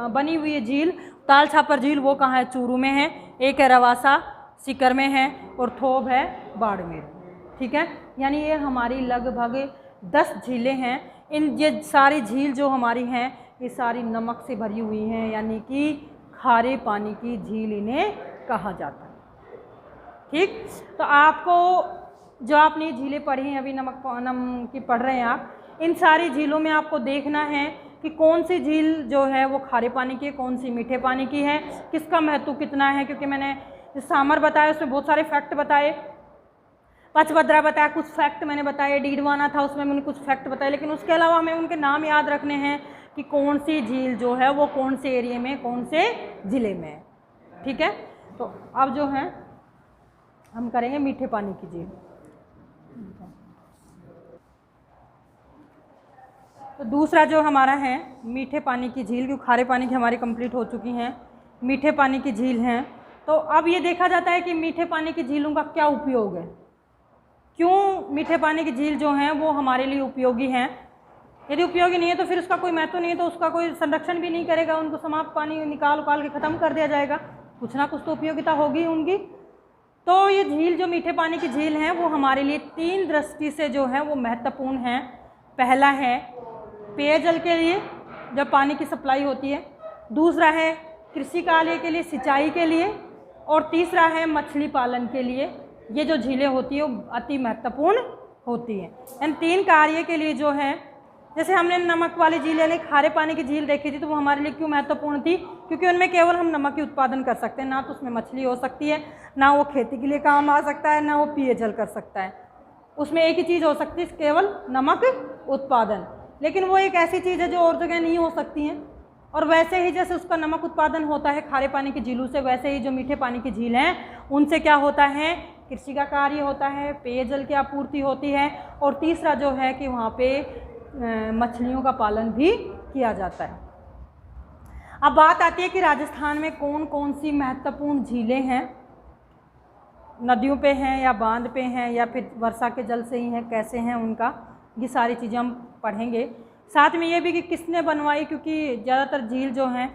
बनी हुई है झील, ताल छापर झील, वो कहाँ है, चूरू में है। एक है रवासा सीकर में है, और थोब है बाड़मेर। ठीक है, यानी ये हमारी लगभग 10 झीलें हैं। ये सारी झील जो हमारी हैं ये सारी नमक से भरी हुई हैं, यानी कि खारे पानी की झील इन्हें कहा जाता है। ठीक, तो आपको जो आपने झीलें पढ़ी हैं अभी नमक की पढ़ रहे हैं आप, इन सारी झीलों में आपको देखना है कि कौन सी झील जो है वो खारे पानी की है, कौन सी मीठे पानी की है, किसका महत्व कितना है। क्योंकि मैंने सामर बताया उसमें बहुत सारे फैक्ट बताए, पचभद्रा बताया, कुछ फैक्ट मैंने बताए, डीडवाना था उसमें मैंने कुछ फैक्ट बताए, लेकिन उसके अलावा हमें उनके नाम याद रखने हैं कि कौन सी झील जो है वो कौन से एरिया में, कौन से ज़िले में है। ठीक है, तो अब जो है हम करेंगे मीठे पानी की झील। तो दूसरा जो हमारा है मीठे पानी की झील, क्योंकि खारे पानी की हमारी कंप्लीट हो चुकी हैं, मीठे पानी की झील हैं। तो अब ये देखा जाता है कि मीठे पानी की झीलों का क्या उपयोग है, क्यों मीठे पानी की झील जो हैं वो हमारे लिए उपयोगी हैं। यदि उपयोगी नहीं है तो फिर उसका कोई महत्व नहीं है, तो उसका कोई संरक्षण भी नहीं करेगा, उनको समाप्त पानी निकाल के ख़त्म कर दिया जाएगा, कुछ ना कुछ तो उपयोगिता होगी उनकी। तो ये झील जो मीठे पानी की झील हैं वो हमारे लिए 3 दृष्टि से जो है वो महत्वपूर्ण हैं। पहला है पेयजल के लिए, जब पानी की सप्लाई होती है। दूसरा है कृषि कार्य के लिए, सिंचाई के लिए, और तीसरा है मछली पालन के लिए। ये जो झीलें होती है वो अति महत्वपूर्ण होती हैं। इन 3 कार्य के लिए जो है, जैसे हमने नमक वाली झील यानी खारे पानी की झील देखी थी, तो वो हमारे लिए क्यों महत्वपूर्ण थी, क्योंकि उनमें केवल हम नमक ही उत्पादन कर सकते हैं, ना तो उसमें मछली हो सकती है, ना वो खेती के लिए काम आ सकता है, ना वो पेयजल कर सकता है। उसमें एक ही चीज़ हो सकती है, केवल नमक उत्पादन। लेकिन वो एक ऐसी चीज़ है जो और जगह नहीं हो सकती हैं। और वैसे ही जैसे उसका नमक उत्पादन होता है खारे पानी की झीलों से, वैसे ही जो मीठे पानी की झील हैं उनसे क्या होता है, कृषि का कार्य होता है, पेयजल की आपूर्ति होती है, और तीसरा जो है कि वहाँ पे मछलियों का पालन भी किया जाता है। अब बात आती है कि राजस्थान में कौन कौन सी महत्वपूर्ण झीलें हैं, नदियों पे हैं या बांध पे हैं या फिर वर्षा के जल से ही हैं, कैसे हैं उनका, ये सारी चीज़ें हम पढ़ेंगे। साथ में ये भी कि किसने बनवाई, क्योंकि ज़्यादातर झील जो हैं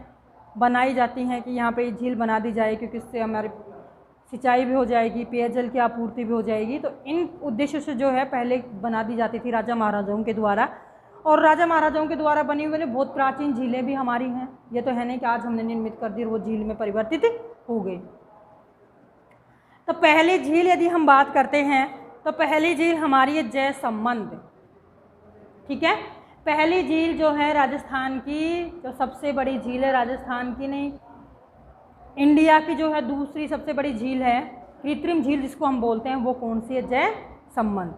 बनाई जाती हैं कि यहाँ पे झील बना दी जाए, क्योंकि इससे हमारे सिंचाई भी हो जाएगी, पेयजल की आपूर्ति भी हो जाएगी। तो इन उद्देश्यों से जो है पहले बना दी जाती थी राजा महाराजाओं के द्वारा, और राजा महाराजाओं के द्वारा बनी हुई बहुत प्राचीन झीलें भी हमारी हैं। ये तो है नहीं कि आज हमने निर्मित कर दी और वो झील में परिवर्तित हो गई। तो पहली झील यदि हम बात करते हैं तो पहली झील हमारी है जयसंबंध। ठीक है, पहली झील जो है राजस्थान की, जो सबसे बड़ी झील है राजस्थान की नहीं, इंडिया की जो है दूसरी सबसे बड़ी झील है, कृत्रिम झील जिसको हम बोलते हैं, वो कौन सी है, जयसंबंध।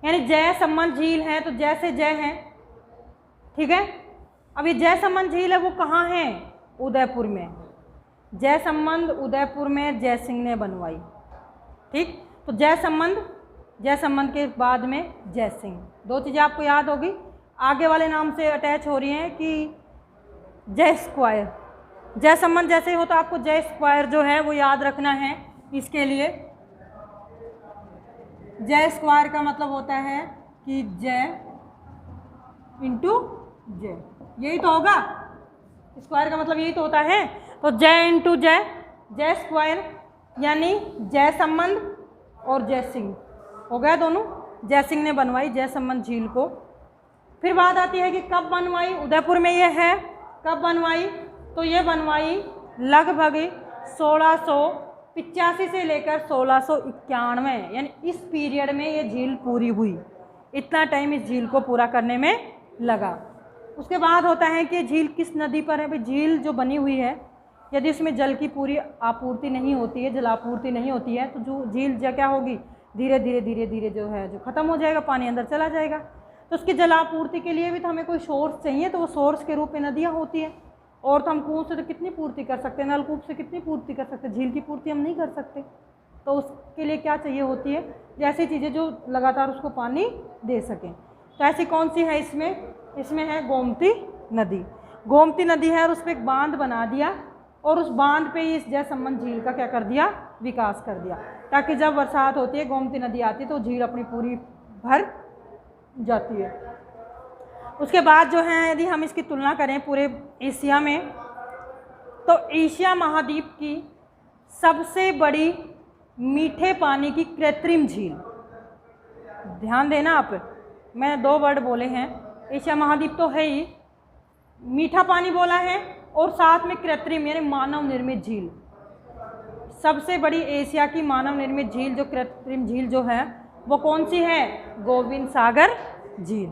यानी जयसंबंध झील है तो जैसे जय है। ठीक है, अब ये जयसंबंध झील है वो कहाँ है, उदयपुर में। जयसंबंध उदयपुर में जय सिंह ने बनवाई। ठीक, तो जयसंबंध के बाद में जय सिंह, 2 चीज़ें आपको याद होगी, आगे वाले नाम से अटैच हो रही हैं कि जय स्क्वायर। जयसंबंध जैसे हो तो आपको जय स्क्वायर जो है वो याद रखना है। इसके लिए जय स्क्वायर का मतलब होता है कि जय इंटू जय, यही तो होगा, स्क्वायर का मतलब यही तो होता है। तो जय इंटू जय, जय स्क्वायर यानी जय संबंध और जय सिंह हो गया दोनों। जय सिंह ने बनवाई जय संबंध झील को। फिर बात आती है कि कब बनवाई, उदयपुर में ये है, कब बनवाई, तो ये बनवाई लगभग 1685 से लेकर 1691, यानी इस पीरियड में ये झील पूरी हुई। इतना टाइम इस झील को पूरा करने में लगा। उसके बाद होता है कि झील किस नदी पर है। भाई झील जो बनी हुई है, यदि उसमें जल की पूरी आपूर्ति नहीं होती है, जलापूर्ति नहीं होती है, तो जो झील क्या होगी, धीरे धीरे जो है जो ख़त्म हो जाएगा, पानी अंदर चला जाएगा। तो उसकी जलापूर्ति के लिए भी तो हमें कोई सोर्स चाहिए, तो वो सोर्स के रूप में नदियाँ होती हैं। और तो हम कुएं से तो कितनी पूर्ति कर सकते हैं, नलकूप से कितनी पूर्ति कर सकते हैं, झील की पूर्ति हम नहीं कर सकते। तो उसके लिए क्या चाहिए होती है, जैसी चीज़ें जो लगातार उसको पानी दे सकें। तो ऐसी कौन सी है इसमें है गोमती नदी। गोमती नदी है और उस पर एक बांध बना दिया, और उस बांध पे इस जय संबंध झील का क्या कर दिया, विकास कर दिया, ताकि जब बरसात होती है, गोमती नदी आती है, तो झील अपनी पूरी भर जाती है। उसके बाद जो है, यदि हम इसकी तुलना करें पूरे एशिया में, तो एशिया महाद्वीप की सबसे बड़ी मीठे पानी की कृत्रिम झील, ध्यान देना आप, मैंने 2 वर्ड बोले हैं, एशिया महाद्वीप तो है ही, मीठा पानी बोला है, और साथ में कृत्रिम यानी मानव निर्मित झील। सबसे बड़ी एशिया की मानव निर्मित झील, जो कृत्रिम झील जो है, वो कौन सी है, गोविंद सागर झील।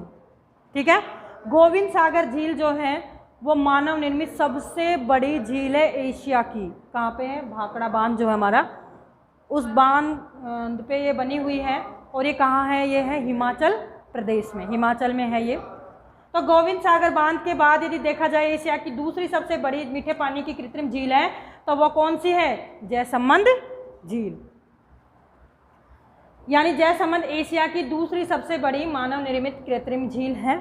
ठीक है, गोविंद सागर झील जो है वो मानव निर्मित सबसे बड़ी झील है एशिया की। कहाँ पे है, भाखड़ा बांध जो है हमारा, उस बांध पे ये बनी हुई है। और ये कहाँ है, ये है हिमाचल प्रदेश में, हिमाचल में है ये। तो गोविंद सागर बांध के बाद यदि देखा जाए, एशिया की दूसरी सबसे बड़ी मीठे पानी की कृत्रिम झील है, तो वो कौन सी है, जय संबंध झील। यानी जय संबंध एशिया की दूसरी सबसे बड़ी मानव निर्मित कृत्रिम झील है।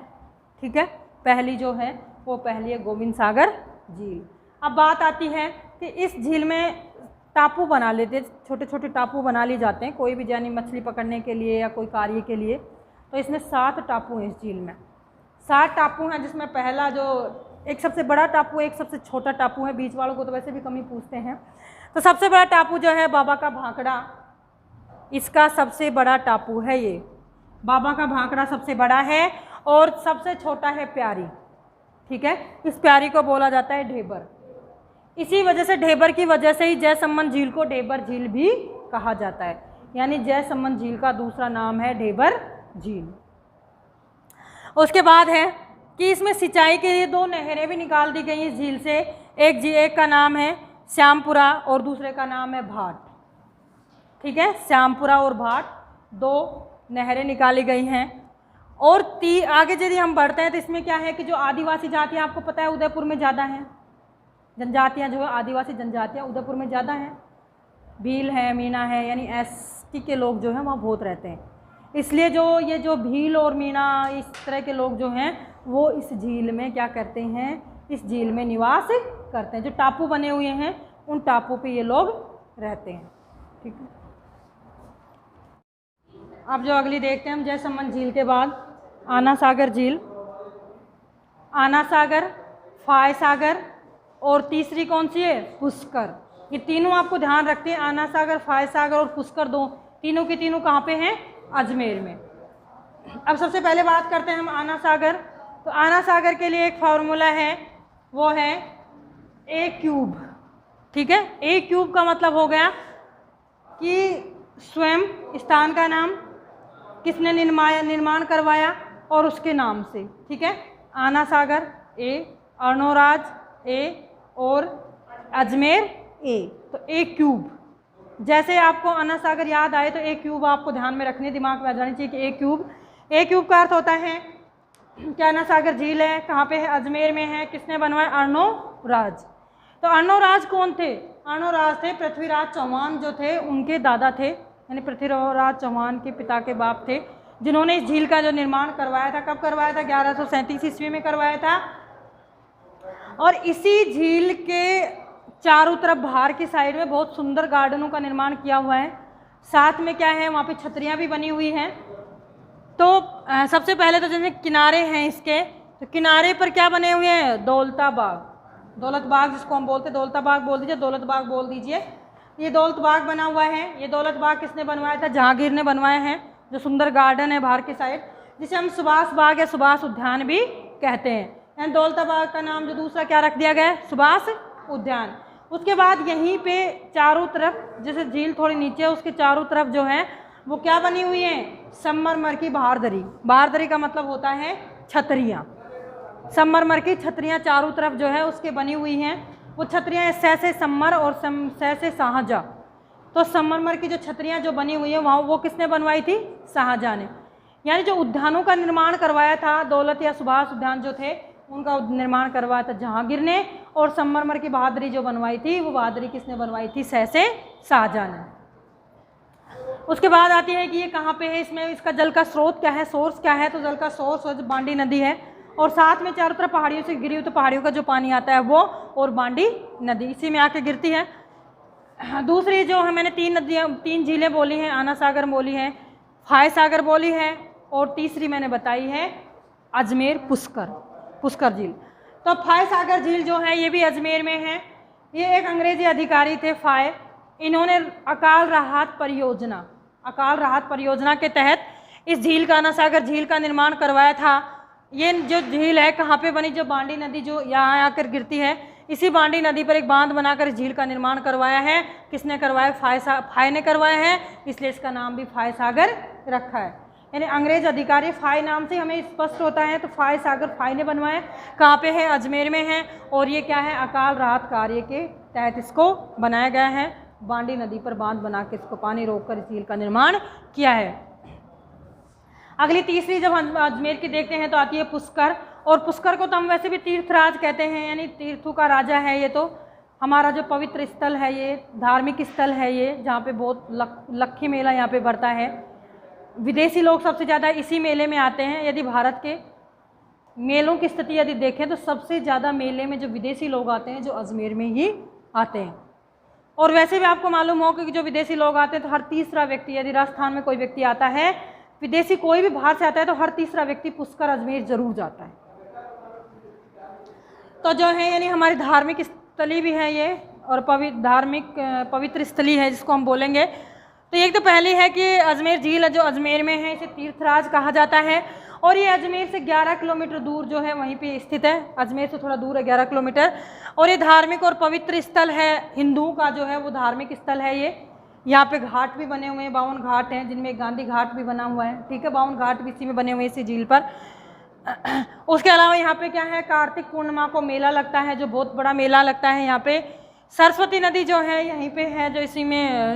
ठीक है, पहली जो है वो पहली है गोविंद सागर झील। अब बात आती है कि इस झील में टापू बना लेते, छोटे छोटे टापू बना लिए जाते हैं, कोई भी यानी मछली पकड़ने के लिए या कोई कार्य के लिए। तो इसमें 7 टापू हैं इस झील में, 7 टापू हैं, जिसमें पहला जो एक सबसे बड़ा टापू है, एक सबसे छोटा टापू है, बीच वालों को तो वैसे भी कम ही पूछते हैं। तो सबसे बड़ा टापू जो है बाबा का भाखड़ा, इसका सबसे बड़ा टापू है ये, बाबा का भाखड़ा सबसे बड़ा है, और सबसे छोटा है प्यारी। ठीक है, इस प्यारी को बोला जाता है ढेबर। इसी वजह से, ढेबर की वजह से ही जय संबंध झील को ढेबर झील भी कहा जाता है, यानी जय संबंध झील का दूसरा नाम है ढेबर झील। उसके बाद है कि इसमें सिंचाई के लिए 2 नहरें भी निकाल दी गई इस झील से। एक का नाम है श्यामपुरा और दूसरे का नाम है भाट। ठीक है, श्यामपुरा और भाट 2 नहरें निकाली गई हैं। और आगे यदि हम बढ़ते हैं तो इसमें क्या है कि जो आदिवासी जातियाँ, आपको पता है उदयपुर में ज़्यादा हैं, जनजातियाँ जो है आदिवासी जनजातियाँ उदयपुर में ज़्यादा हैं, भील है, मीणा है, यानी एसटी के लोग जो हैं वहाँ बहुत रहते हैं। इसलिए ये जो भील और मीणा इस तरह के लोग जो हैं वो इस झील में क्या करते हैं, इस झील में निवास करते हैं। जो टापू बने हुए हैं उन टापू पे ये लोग रहते हैं। ठीक है, अब जो अगली देखते हैं हम, जय संबंध झील के बाद आना सागर झील, आना सागर, फाय सागर, और तीसरी कौन सी है, पुष्कर। ये तीनों आपको ध्यान रखते हैं, आना सागर, फाय सागर और पुष्कर, तीनों की तीनों कहाँ पे हैं, अजमेर में। अब सबसे पहले बात करते हैं हम आना सागर। तो आना सागर के लिए एक फार्मूला है, वो है A³ ठीक है, A³ का मतलब हो गया कि स्वयं स्थान का नाम, किसने निर्माण करवाया और उसके नाम से। ठीक है, आना सागर A, अर्णोराज A और अजमेर A, तो A³। जैसे आपको आना सागर याद आए तो A³ आपको ध्यान में रखने, दिमाग में आ जानी चाहिए कि A³ का अर्थ होता है कि आना सागर झील है, कहाँ पे है, अजमेर में है, किसने बनवाया, अर्णोराज। तो अर्णोराज कौन थे, अर्णोराज थे पृथ्वीराज चौहान जो थे, उनके दादा थे, यानी पृथ्वीराज चौहान के पिता के बाप थे, जिन्होंने इस झील का जो निर्माण करवाया था। कब करवाया था, 1137 ईस्वी में करवाया था। और इसी झील के चारों तरफ बाहर की साइड में बहुत सुंदर गार्डनों का निर्माण किया हुआ है। साथ में क्या है, वहाँ पे छतरियाँ भी बनी हुई हैं। तो सबसे पहले तो जैसे किनारे हैं इसके, तो किनारे पर क्या बने हुए हैं, दौलता बाग जिसको हम बोलते हैं, दौलता बाग बोल दीजिए, दौलत बाग बोल दीजिए। ये दौलत बाग बना हुआ है। ये दौलत बाग किसने बनवाया था, जहांगीर ने बनवाया है। जो सुंदर गार्डन है बाहर की साइड, जिसे हम सुभाष बाग या सुभाष उद्यान भी कहते हैं। एंड दौलता बाग का नाम जो दूसरा क्या रख दिया गया है, सुभाष उद्यान। उसके बाद यहीं पे चारों तरफ, जैसे झील थोड़ी नीचे है, उसके चारों तरफ जो है वो क्या बनी हुई है, संगमरमर की बाहरदरी। बाहरदरी का मतलब होता है छतरियाँ। संगमरमर की छतरियाँ चारों तरफ जो है उसके बनी हुई हैं। वो छतरियाँ से संगमर और से शाहजहाँ। तो संगमरमर की जो छतरियाँ जो बनी हुई है वहाँ, वो किसने बनवाई थी, शाहजहाँ ने। यानी जो उद्यानों का निर्माण करवाया था, दौलत या सुभाष उद्यान जो थे उनका निर्माण करवाया था जहांगीर ने, और संगमरमर की बहादुरी जो बनवाई थी वो बहादुरी किसने बनवाई थी, से शाहजहाँ ने। उसके बाद आती है कि ये कहाँ पे है, इसमें इसका जल का स्रोत क्या है, सोर्स क्या है। तो जल का सोर्स बांडी नदी है, और साथ में चारों तरफ पहाड़ियों से घिरी हुई, तो पहाड़ियों का जो पानी आता है वो, और बांडी नदी इसी में आके गिरती है। दूसरी जो है, मैंने तीन झीलें बोली हैं, आना सागर बोली है, फाय सागर बोली है, और तीसरी मैंने बताई है अजमेर पुष्कर झील। तो फाय सागर झील जो है ये भी अजमेर में है। ये एक अंग्रेजी अधिकारी थे फाय, इन्होंने अकाल राहत परियोजना के तहत इस झील का, आना सागर झील का निर्माण करवाया था। ये जो झील है कहाँ पे बनी, जो बांडी नदी जो यहाँ आकर गिरती है, इसी बांडी नदी पर एक बांध बनाकर इस झील का निर्माण करवाया है। किसने करवाया, फाय ने करवाया है, इसलिए इसका नाम भी फाय सागर रखा है। यानी अंग्रेज अधिकारी फाय नाम से हमें स्पष्ट होता है। तो फाय सागर फाय ने बनवाया, कहाँ पे है, अजमेर में है। और ये क्या है, अकाल राहत कार्य के तहत इसको बनाया गया है। बांडी नदी पर बांध बना के इसको पानी रोककर इस झील का निर्माण किया है। अगली तीसरी जब हम अजमेर की देखते हैं तो आती है पुष्कर। और पुष्कर को तो हम वैसे भी तीर्थराज कहते हैं, यानी तीर्थों का राजा है। ये तो हमारा जो पवित्र स्थल है, ये धार्मिक स्थल है, ये जहाँ पे बहुत लक्खी मेला यहाँ पे बढ़ता है। विदेशी लोग सबसे ज़्यादा इसी मेले में आते हैं। यदि भारत के मेलों की स्थिति यदि देखें तो सबसे ज़्यादा मेले में जो विदेशी लोग आते हैं, जो अजमेर में ही आते हैं। और वैसे भी आपको मालूम हो कि जो विदेशी लोग आते हैं तो हर तीसरा व्यक्ति, यदि राजस्थान में कोई व्यक्ति आता है, विदेशी कोई भी बाहर से आता है, तो हर तीसरा व्यक्ति पुष्कर अजमेर जरूर जाता है। तो जो है यानी हमारी धार्मिक स्थली भी है ये, और पवित्र स्थली है जिसको हम बोलेंगे। तो एक तो पहली है कि अजमेर झील जो अजमेर में है, इसे तीर्थराज कहा जाता है। और ये अजमेर से 11 किलोमीटर दूर जो है वहीं पे स्थित है। अजमेर से थोड़ा दूर है 11 किलोमीटर। और ये धार्मिक और पवित्र स्थल है, हिंदुओं का जो है वो धार्मिक स्थल है ये। यहाँ पे घाट भी बने हुए हैं, 52 घाट हैं, जिनमें गांधी घाट भी बना हुआ है। ठीक है, 52 घाट भी इसी में बने हुए हैं, इसी झील पर। उसके अलावा यहाँ पे क्या है, कार्तिक पूर्णिमा को मेला लगता है, जो बहुत बड़ा मेला लगता है यहाँ पे। सरस्वती नदी जो है यहीं पे है, जो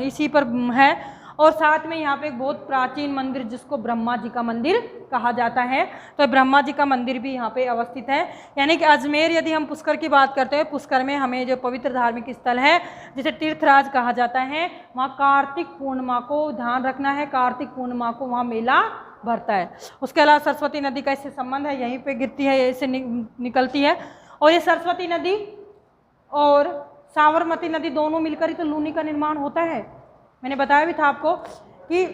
इसी पर है। और साथ में यहाँ पे एक बहुत प्राचीन मंदिर जिसको ब्रह्मा जी का मंदिर कहा जाता है, तो ब्रह्मा जी का मंदिर भी यहाँ पे अवस्थित है। यानी कि अजमेर, यदि हम पुष्कर की बात करते हैं, पुष्कर में हमें जो पवित्र धार्मिक स्थल है जिसे तीर्थराज कहा जाता है, वहाँ कार्तिक पूर्णिमा को ध्यान रखना है, कार्तिक पूर्णिमा को वहाँ मेला भरता है। उसके अलावा सरस्वती नदी का इससे संबंध है, यहीं पर गिरती है, इससे निकलती है। और ये सरस्वती नदी और साबरमती नदी दोनों मिलकर ही तो लूनी का निर्माण होता है। मैंने बताया भी था आपको कि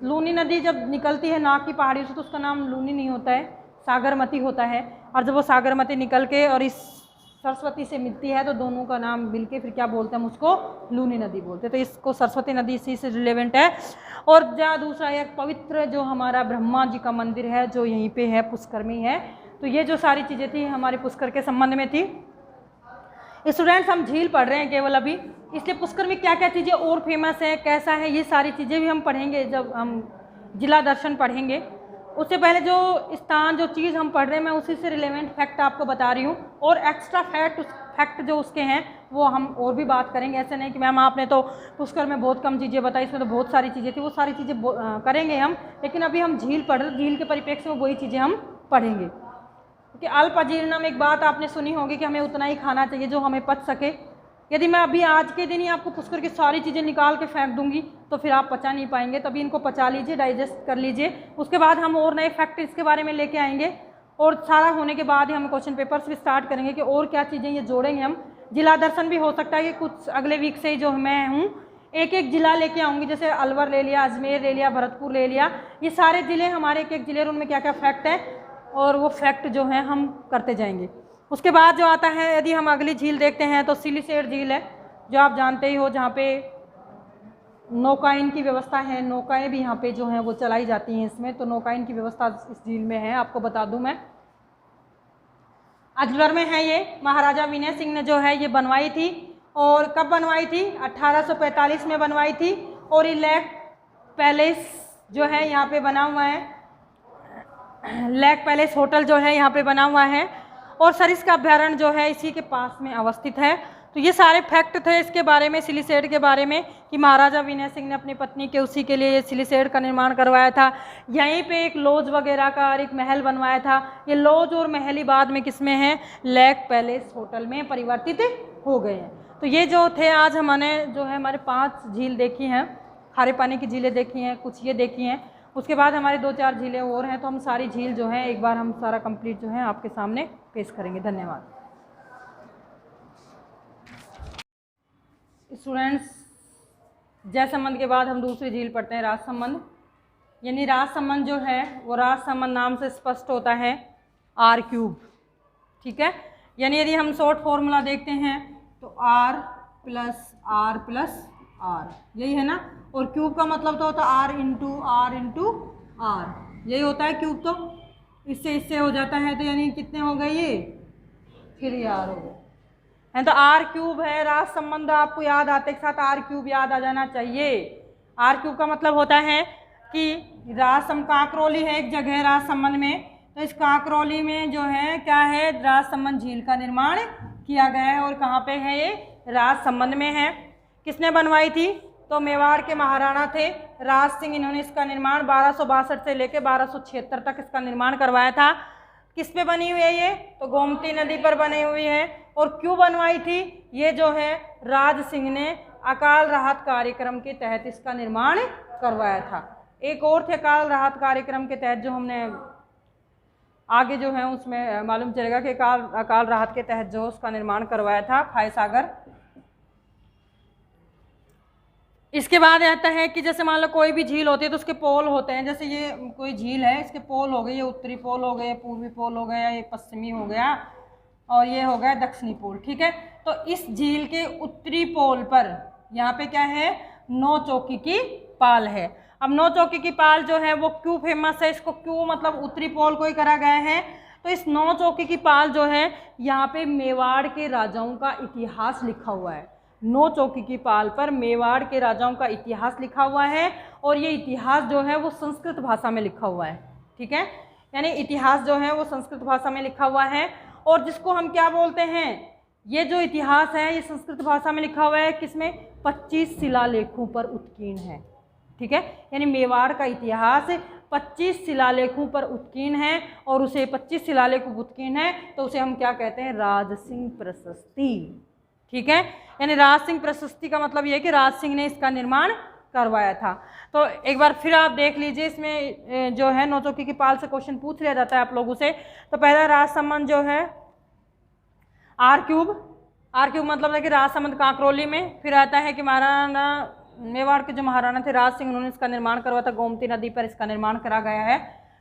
लूनी नदी जब निकलती है नाग की पहाड़ियों से तो उसका नाम लूनी नहीं होता है, सागरमती होता है। और जब वो सागरमती निकल के और इस सरस्वती से मिलती है तो दोनों का नाम मिलके फिर क्या बोलते हैं, हम उसको लूनी नदी बोलते हैं। तो इसको सरस्वती नदी इसी से रिलेवेंट है। और जहाँ दूसरा एक पवित्र जो हमारा ब्रह्मा जी का मंदिर है, जो यहीं पर है, पुष्कर में है। तो ये जो सारी चीज़ें थी हमारे पुष्कर के संबंध में थी। स्टूडेंट्स, हम झील पढ़ रहे हैं केवल अभी, इसलिए पुष्कर में क्या क्या चीज़ें और फेमस है, कैसा है, ये सारी चीज़ें भी हम पढ़ेंगे जब हम जिला दर्शन पढ़ेंगे। उससे पहले जो स्थान, जो चीज़ हम पढ़ रहे हैं, मैं उसी से रिलेवेंट फैक्ट आपको बता रही हूँ। और एक्स्ट्रा फैक्ट जो उसके हैं वो हम और भी बात करेंगे। ऐसे नहीं कि मैम आपने तो पुष्कर में बहुत कम चीज़ें बताई, इसमें तो बहुत सारी चीज़ें थी, वो सारी चीज़ें करेंगे हम। लेकिन अभी हम झील पढ़ रहे, झील के परिप्रेक्ष्य में वही चीज़ें हम पढ़ेंगे। कि अल्प अजीर्णम, एक बात आपने सुनी होगी कि हमें उतना ही खाना चाहिए जो हमें पच सके। यदि मैं अभी आज के दिन ही आपको पुष्कर की सारी चीज़ें निकाल के फेंक दूंगी तो फिर आप पचा नहीं पाएंगे। तभी इनको पचा लीजिए, डाइजेस्ट कर लीजिए। उसके बाद हम और नए फैक्ट इसके बारे में लेके आएंगे। और सारा होने के बाद ही हम क्वेश्चन पेपर्स भी स्टार्ट करेंगे कि और क्या चीज़ें ये जोड़ेंगे हम। जिला दर्शन भी हो सकता है कि कुछ अगले वीक से ही जो मैं हूँ एक एक ज़िला लेके आऊँगी, जैसे अलवर ले लिया, अजमेर ले लिया, भरतपुर ले लिया, ये सारे ज़िले हमारे एक एक ज़िले, उनमें क्या क्या फैक्ट है और वो फैक्ट जो है हम करते जाएंगे। उसके बाद जो आता है, यदि हम अगली झील देखते हैं तो सिलिसेट झील है, जो आप जानते ही हो, जहाँ पे नौकायन की व्यवस्था है, नौकाएं भी यहाँ पे जो हैं वो चलाई जाती हैं इसमें, तो नौकायन की व्यवस्था इस झील में है, आपको बता दूं मैं। अजगर में है, ये महाराजा विनय सिंह ने जो है ये बनवाई थी, और कब बनवाई थी? 1845 में बनवाई थी। और ये लेक पैलेस जो है यहाँ पे बना हुआ है, लेक पैलेस होटल जो है यहाँ पे बना हुआ है, और सरिस्का अभ्यारण्य जो है इसी के पास में अवस्थित है। तो ये सारे फैक्ट थे इसके बारे में, सिलिसेट के बारे में, कि महाराजा विनय सिंह ने अपनी पत्नी के उसी के लिए ये सिलिसेट का निर्माण करवाया था। यहीं पे एक लॉज वगैरह का और एक महल बनवाया था। ये लॉज और महल ही बाद में किस में है? लेक पैलेस होटल में परिवर्तित हो गए हैं। तो ये जो थे आज हमने जो है हमारे 5 झील देखी हैं, खारे पानी की झीलें देखी हैं, कुछ ये देखी हैं। उसके बाद हमारे 2-4 झीलें और हैं, तो हम सारी झील जो है एक बार हम सारा कंप्लीट जो है आपके सामने पेश करेंगे। धन्यवाद स्टूडेंट्स। जयसंबंध के बाद हम दूसरी झील पढ़ते हैं, राजसंबंध। यानी राजसंबंध जो है वो राजसंबंध नाम से स्पष्ट होता है R3, ठीक है। यानी यदि हम शॉर्ट फॉर्मूला देखते हैं तो R plus R plus R, यही है ना। और क्यूब का मतलब तो होता है R इंटू R, यही होता है क्यूब। तो इससे हो जाता है, तो यानी कितने हो गए ये? 3R हो गए है। तो R3 है राजसंबंध, आपको याद आते के साथ R3 याद आ जाना चाहिए। R3 का मतलब होता है कि राजसंबंध, कांकरौली है एक जगह राजसंबंध में, तो इस कांकरौली में जो है क्या है? राजसंबंध झील का निर्माण किया गया है। और कहाँ पे है ये? राजसंबंध में है। किसने बनवाई थी? तो मेवाड़ के महाराणा थे राज सिंह, इन्होंने इसका निर्माण 1262 से लेकर 1276 तक इसका निर्माण करवाया था। किस पे बनी हुई है ये? तो गोमती नदी पर बनी हुई है। और क्यों बनवाई थी? ये जो है राज सिंह ने अकाल राहत कार्यक्रम के तहत इसका निर्माण करवाया था। एक और थे अकाल राहत कार्यक्रम के तहत, जो हमने आगे जो है उसमें मालूम चलेगा कि अकाल राहत के तहत जो उसका निर्माण करवाया था, फायसागर। इसके बाद आता है कि जैसे मान लो कोई भी झील होती है तो उसके पोल होते हैं। जैसे ये कोई झील है, इसके पोल हो गए, ये उत्तरी पोल हो गए, पूर्वी पोल हो गया, ये पश्चिमी हो गया, और ये हो गया दक्षिणी पोल, ठीक है। तो इस झील के उत्तरी पोल पर यहाँ पे क्या है? 9 चौकी की पाल है। अब 9 चौकी की पाल जो है वो क्यों फेमस है? इसको क्यों मतलब उत्तरी पोल को ही करा गया है? तो इस 9 चौकी की पाल जो है यहाँ पे मेवाड़ के राजाओं का इतिहास लिखा हुआ है। 9 चौकी की पाल पर मेवाड़ के राजाओं का इतिहास लिखा हुआ है, और ये इतिहास जो है वो संस्कृत भाषा में लिखा हुआ है, ठीक है। यानी इतिहास जो है वो संस्कृत भाषा में लिखा हुआ है, और जिसको हम क्या बोलते हैं? ये जो इतिहास है ये संस्कृत भाषा में लिखा हुआ है, किसमें? 25 शिलालेखों पर उत्कीर्ण है, ठीक है। यानी मेवाड़ का इतिहास 25 शिलालेखों पर उत्कीर्ण है, और उसे 25 शिलालेख उत्कीर्ण है तो उसे हम क्या कहते हैं? राज सिंह प्रशस्ति, ठीक है। यानी राज सिंह प्रशस्ति का मतलब ये है कि राज सिंह ने इसका निर्माण करवाया था। तो एक बार फिर आप देख लीजिए, इसमें जो है 9 चौकी की पाल से क्वेश्चन पूछ लिया जाता है आप लोगों से। तो पहला राजसंबंध जो है R3 मतलब है कि राजसंबंध कांकरौली में। फिर आता है कि महाराणा मेवाड़ के जो महाराणा थे राज सिंह, उन्होंने इसका निर्माण करवाया था, गोमती नदी पर इसका निर्माण करा गया है।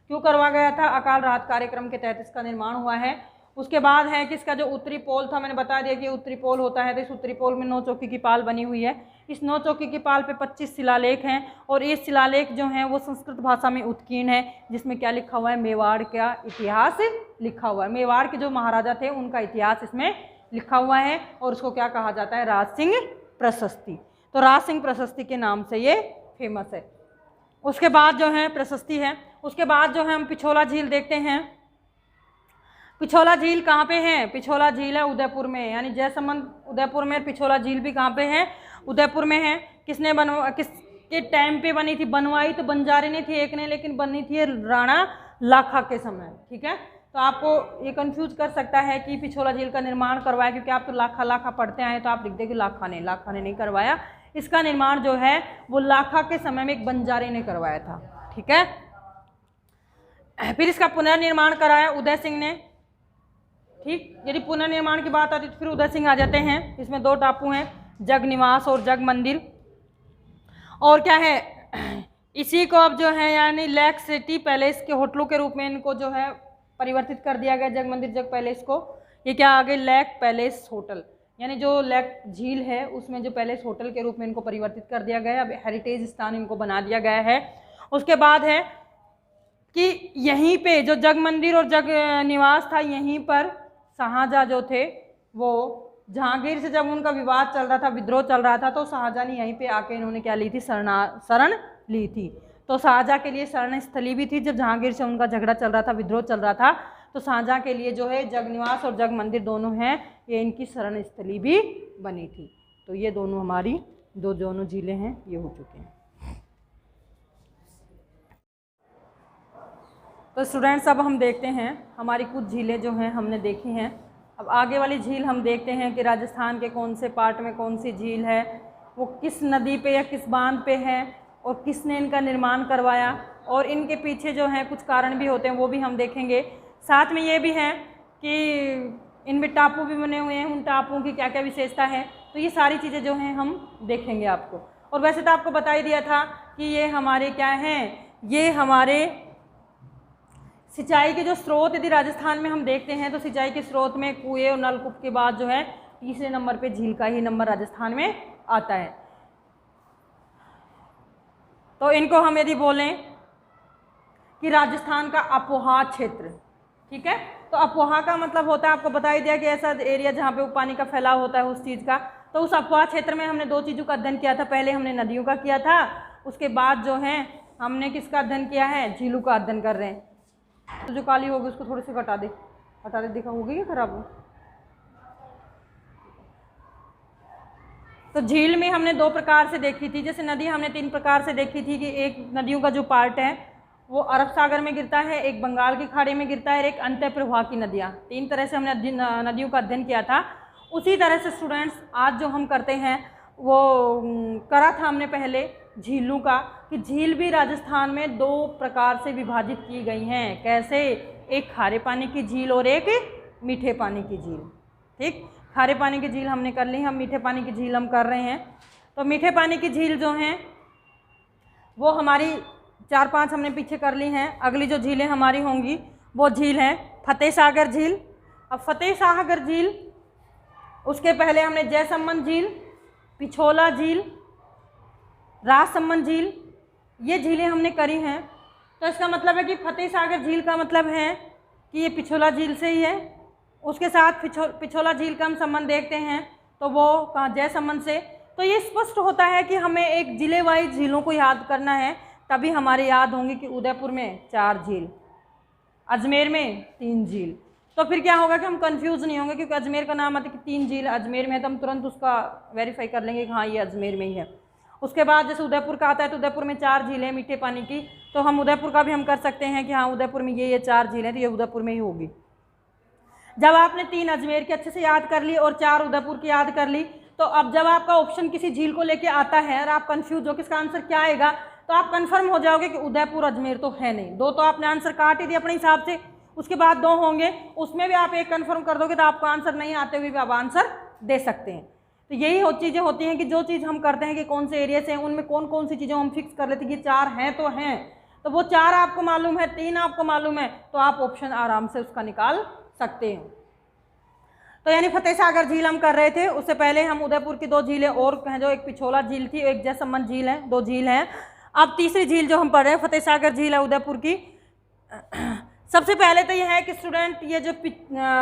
क्यों करवा गया था? अकाल राहत कार्यक्रम के तहत इसका निर्माण हुआ है। उसके बाद है कि इसका जो उत्तरी पोल था, मैंने बता दिया कि उत्तरी पोल होता है, तो इस उत्तरी पोल में 9 चौकी की पाल बनी हुई है। इस 9 चौकी की पाल पे 25 शिलालेख हैं, और ये शिलालेख जो हैं वो संस्कृत भाषा में उत्कीर्ण है, जिसमें क्या लिखा हुआ है? मेवाड़ का इतिहास लिखा हुआ है। मेवाड़ के जो महाराजा थे उनका इतिहास इसमें लिखा हुआ है, और उसको क्या कहा जाता है? राज सिंह प्रशस्ति। तो राज सिंह प्रशस्ति के नाम से ये फेमस है। उसके बाद जो है प्रशस्ति है। उसके बाद जो है हम पिछोला झील देखते हैं। पिछोला झील कहाँ पे है? पिछोला झील है उदयपुर में, यानी जयसंबंध उदयपुर में, पिछोला झील भी कहाँ पे है? उदयपुर में है। किसने किसके टाइम पे बनी थी? बनवाई तो बंजारे ने थी एक ने, लेकिन बनी थी राणा लाखा के समय, ठीक है। तो आपको ये कंफ्यूज कर सकता है कि पिछोला झील का निर्माण करवाया, क्योंकि आप तो लाखा पढ़ते आए, तो आप लिख दें कि लाखा ने नहीं करवाया। इसका निर्माण जो है वो लाखा के समय में एक बंजारे ने करवाया था, ठीक है। फिर इसका पुनर्निर्माण कराया उदय सिंह ने, ठीक। यदि पुनर्निर्माण की बात आती है तो फिर उदय सिंह आ जाते हैं। इसमें 2 टापू हैं, जग निवास और जग मंदिर। और क्या है, इसी को अब जो है यानी लेक सिटी पैलेस के होटलों के रूप में इनको जो है परिवर्तित कर दिया गया, जग मंदिर जग पैलेस को। ये क्या आ गए, लेक पैलेस होटल, यानी जो लेक झील है उसमें जो पैलेस होटल के रूप में इनको परिवर्तित कर दिया गया है। अब हेरिटेज स्थान इनको बना दिया गया है। उसके बाद है कि यहीं पे जो जग मंदिर और जग निवास था, यहीं पर शाहजहाँ जो थे वो जहांगीर से जब उनका विवाद चल रहा था, विद्रोह चल रहा था, तो शाहजहाँ ने यहीं पे आके इन्होंने क्या ली थी, शरण ली थी। तो शाहजहाँ के लिए शरण स्थली भी थी। जब जहांगीर से उनका झगड़ा चल रहा था, विद्रोह चल रहा था, तो शाहजहाँ के लिए जो है जग निवास और जग मंदिर दोनों हैं, ये इनकी शरण स्थली भी बनी थी। तो ये दोनों हमारी दोनों झीलें हैं, ये हो चुके हैं। तो स्टूडेंट्स अब हम देखते हैं हमारी कुछ झीलें जो हैं हमने देखी हैं। अब आगे वाली झील हम देखते हैं कि राजस्थान के कौन से पार्ट में कौन सी झील है, वो किस नदी पे या किस बांध पे है और किसने इनका निर्माण करवाया, और इनके पीछे जो हैं कुछ कारण भी होते हैं, वो भी हम देखेंगे। साथ में ये भी है कि इनमें टापू भी बने हुए हैं, उन टापुओं की क्या क्या विशेषता है, तो ये सारी चीज़ें जो हैं हम देखेंगे आपको। और वैसे तो आपको बता ही दिया था कि ये हमारे क्या हैं, ये हमारे सिंचाई के जो स्रोत यदि राजस्थान में हम देखते हैं तो सिंचाई के स्रोत में कुएं और नलकूप के बाद जो है तीसरे नंबर पे झील का ही नंबर राजस्थान में आता है। तो इनको हम यदि बोलें कि राजस्थान का अपोहा क्षेत्र, ठीक है, तो अपोहा का मतलब होता है, आपको बता ही दिया कि ऐसा एरिया जहाँ पे पानी का फैलाव होता है उस चीज़ का। तो उस अपोहा क्षेत्र में हमने दो चीज़ों का अध्ययन किया था, पहले हमने नदियों का किया था, उसके बाद जो है हमने किसका अध्ययन किया है, झीलों का अध्ययन कर रहे हैं। तो जो काली होगी उसको थोड़ी सी हटा दे, दिखा होगी क्या खराब हो। तो झील में हमने दो प्रकार से देखी थी, जैसे नदी हमने तीन प्रकार से देखी थी कि एक नदियों का जो पार्ट है वो अरब सागर में गिरता है, एक बंगाल की खाड़ी में गिरता है, एक अंत्य प्रवाह की नदियाँ, तीन तरह से हमने नदियों का अध्ययन किया था। उसी तरह से स्टूडेंट्स आज जो हम करते हैं वो करा था हमने पहले झीलों का, कि झील भी राजस्थान में दो प्रकार से विभाजित की गई हैं। कैसे, एक खारे पानी की झील और एक मीठे पानी की झील। ठीक, खारे पानी की झील हमने कर ली, हम मीठे पानी की झील हम कर रहे हैं। तो मीठे पानी की झील जो हैं वो हमारी 4-5 हमने पीछे कर ली हैं। अगली जो झीलें हमारी होंगी वो झील हैं फतेह सागर झील। अब फतेह सागर झील, उसके पहले हमने जयसमंद झील, पिछोला झील, राजसमंद झील, ये झीलें हमने करी हैं। तो इसका मतलब है कि फतेह सागर झील का मतलब है कि ये पिछोला झील से ही है। उसके साथ पिछोला झील का हम संबंध देखते हैं तो वो कहाँ, जयसमंद से। तो ये स्पष्ट होता है कि हमें एक जिले वाइज झीलों को याद करना है, तभी हमारे याद होंगे कि उदयपुर में 4 झील, अजमेर में 3 झील। तो फिर क्या होगा कि हम कंफ्यूज नहीं होंगे, क्योंकि अजमेर का नाम आता है कि 3 झील अजमेर में है, तो हम तुरंत उसका वेरीफाई कर लेंगे कि हाँ ये अजमेर में ही है। उसके बाद जैसे उदयपुर का आता है तो उदयपुर में 4 झीलें मीठे पानी की, तो हम उदयपुर का भी हम कर सकते हैं कि हाँ उदयपुर में ये 4 झीलें, तो ये उदयपुर में ही होगी। जब आपने 3 अजमेर की अच्छे से याद कर ली और 4 उदयपुर की याद कर ली, तो अब जब आपका ऑप्शन किसी झील को लेके आता है और आप कंफ्यूज हो किसका आंसर क्या आएगा, तो आप कंफर्म हो जाओगे कि उदयपुर अजमेर तो है नहीं। 2 तो आपने आंसर काट ही दिया अपने हिसाब से, उसके बाद 2 होंगे, उसमें भी आप 1 कंफर्म कर दोगे तो आपको आंसर नहीं आते हुए भी आप आंसर दे सकते हैं। तो यही चीज़ें होती हैं कि जो चीज़ हम करते हैं कि कौन से एरिया से हैं, उनमें कौन कौन सी चीज़ें हम फिक्स कर लेते हैं कि 4 हैं तो हैं, तो वो 4 आपको मालूम है, 3 आपको मालूम है, तो आप ऑप्शन आराम से उसका निकाल सकते हैं। तो यानी फतेह सागर झील हम कर रहे थे, उससे पहले हम उदयपुर की 2 झीलें और हैं, जो एक पिछोला झील थी, एक जयसमंद झील है, 2 झील हैं। अब तीसरी झील जो हम पढ़ रहे हैं फतेह सागर झील है उदयपुर की। सबसे पहले तो यह है कि स्टूडेंट ये जो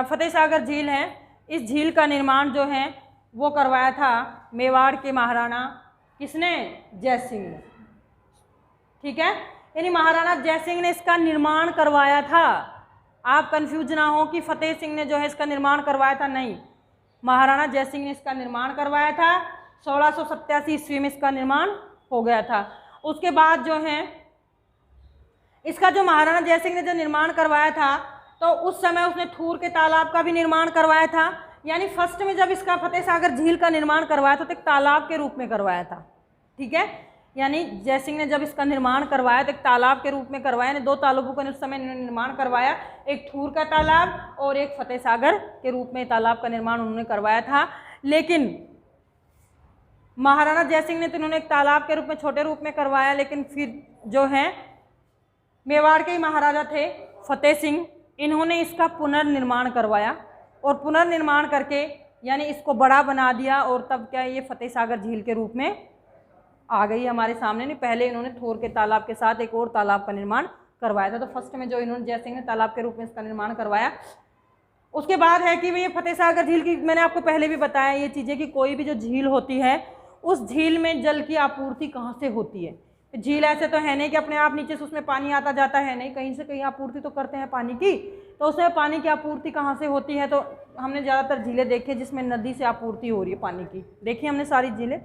फतेह सागर झील है, इस झील का निर्माण जो है वो करवाया था मेवाड़ के महाराणा, किसने, जय सिंह ने। ठीक है, यानी महाराणा जय सिंह ने इसका निर्माण करवाया था। आप कंफ्यूज ना हो कि फतेह सिंह ने जो है इसका निर्माण करवाया था, नहीं, महाराणा जय सिंह ने इसका निर्माण करवाया था। 1687 ईस्वी में इसका निर्माण हो गया था। उसके बाद जो है इसका जो महाराणा जय सिंह ने जो निर्माण करवाया था, तो उस समय उसने थूर के तालाब का भी निर्माण करवाया था। यानी फर्स्ट में जब इसका फतेह सागर झील का निर्माण करवाया था तो एक तालाब के रूप में करवाया था। ठीक है, यानी जय सिंह ने जब इसका निर्माण करवाया तो एक तालाब के रूप में करवाया, यानी 2 तालाबों का उस समय निर्माण करवाया, एक थूर का तालाब और एक फतेह सागर के रूप में तालाब का निर्माण उन्होंने करवाया था। लेकिन महाराणा जयसिंह ने तो इन्होंने एक तालाब के रूप में छोटे रूप में करवाया, लेकिन फिर जो है मेवाड़ के ही महाराजा थे फतेह सिंह, इन्होंने इसका पुनर्निर्माण करवाया और पुनर्निर्माण करके यानी इसको बड़ा बना दिया और तब क्या ये फतेह सागर झील के रूप में आ गई हमारे सामने। नहीं, पहले इन्होंने थोर के तालाब के साथ एक और तालाब का निर्माण करवाया था। तो फर्स्ट में जो इन्होंने जयसिंह ने तालाब के रूप में इसका निर्माण करवाया। उसके बाद है कि ये फतेह सागर झील की, मैंने आपको पहले भी बताया ये चीज़ें कि कोई भी जो झील होती है उस झील में जल की आपूर्ति कहाँ से होती है। झील ऐसे तो है नहीं कि अपने आप नीचे से उसमें पानी आता जाता है, नहीं, कहीं से कहीं आपूर्ति तो करते हैं पानी की। तो उसमें पानी की आपूर्ति कहाँ से होती है, तो हमने ज़्यादातर झीलें देखी जिसमें नदी से आपूर्ति हो रही है पानी की, देखी हमने सारी झीलें।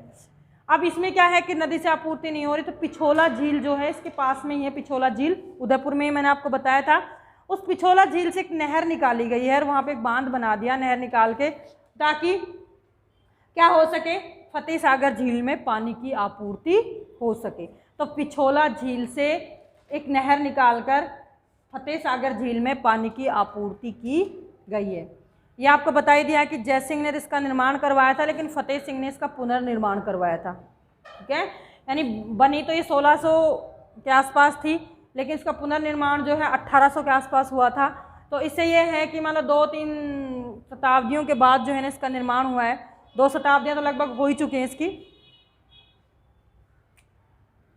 अब इसमें क्या है कि नदी से आपूर्ति नहीं हो रही, तो पिछोला झील जो है इसके पास में ही है। पिछोला झील उदयपुर में ही मैंने आपको बताया था। उस पिछोला झील से एक नहर निकाली गई है और वहाँ पे एक बांध बना दिया नहर निकाल के, ताकि क्या हो सके, फतेह सागर झील में पानी की आपूर्ति हो सके। तो पिछोला झील से एक नहर निकालकर फतेह सागर झील में पानी की आपूर्ति की गई है। ये आपको बता ही दिया कि जयसिंह ने इसका निर्माण करवाया था, लेकिन फतेह सिंह ने इसका पुनर्निर्माण करवाया था। ठीक है, यानी बनी तो ये 1600 के आसपास थी, लेकिन इसका पुनर्निर्माण जो है 1800 के आसपास हुआ था। तो इससे ये है कि मतलब 2-3 शताब्दियों के बाद जो है ना इसका निर्माण हुआ है। 2 शताब्दियाँ तो लगभग हो ही चुकी हैं इसकी।